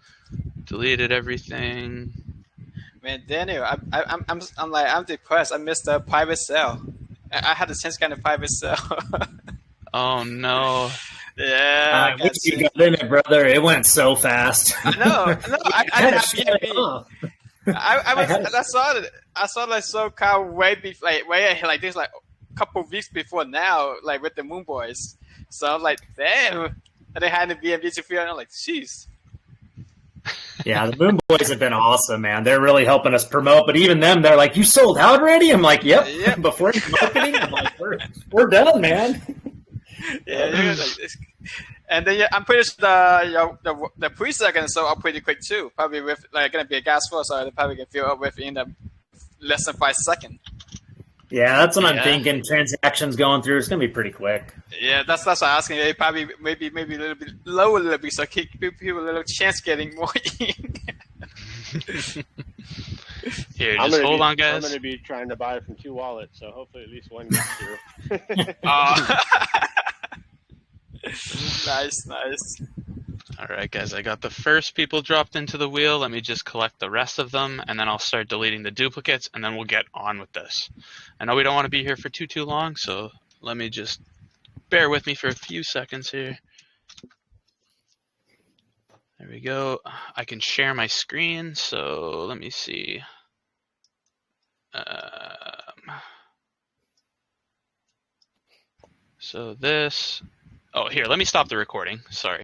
Deleted everything. Man, Daniel, I'm depressed. I missed a private cell. I had a chance to get a private cell. Oh no. Yeah, I wish you got in it, brother. It went so fast. I know. I had a BNB. I saw like SoCal way ahead, like this, like a couple of weeks before now, like with the Moon Boys. So I'm like, damn. And they had the BNB to feel, and I'm like, jeez. Yeah, the Moon Boys have been awesome, man. They're really helping us promote. But even them, they're like, "You sold out already?" I'm like, "Yep." Before marketing, I'm like, "We're done, man." Yeah, and then I'm pretty sure the pre-second sold out pretty quick too. Probably with like gonna be a gas flow, so they probably can fill up within the less than 5 seconds. Yeah, that's what I'm thinking. Transactions going through, it's gonna be pretty quick. Yeah, that's what I'm asking. They probably maybe a little bit lower a little bit, so keep people a little chance getting more in. Here, just hold on, guys. I'm going to be trying to buy from 2 wallets, so hopefully at least one gets through. Nice. All right, guys, I got the first people dropped into the wheel. Let me just collect the rest of them, and then I'll start deleting the duplicates, and then we'll get on with this. I know we don't want to be here for too long, so let me just bear with me for a few seconds here. There we go. I can share my screen, so let me see. So this. Oh, here. Let me stop the recording. Sorry.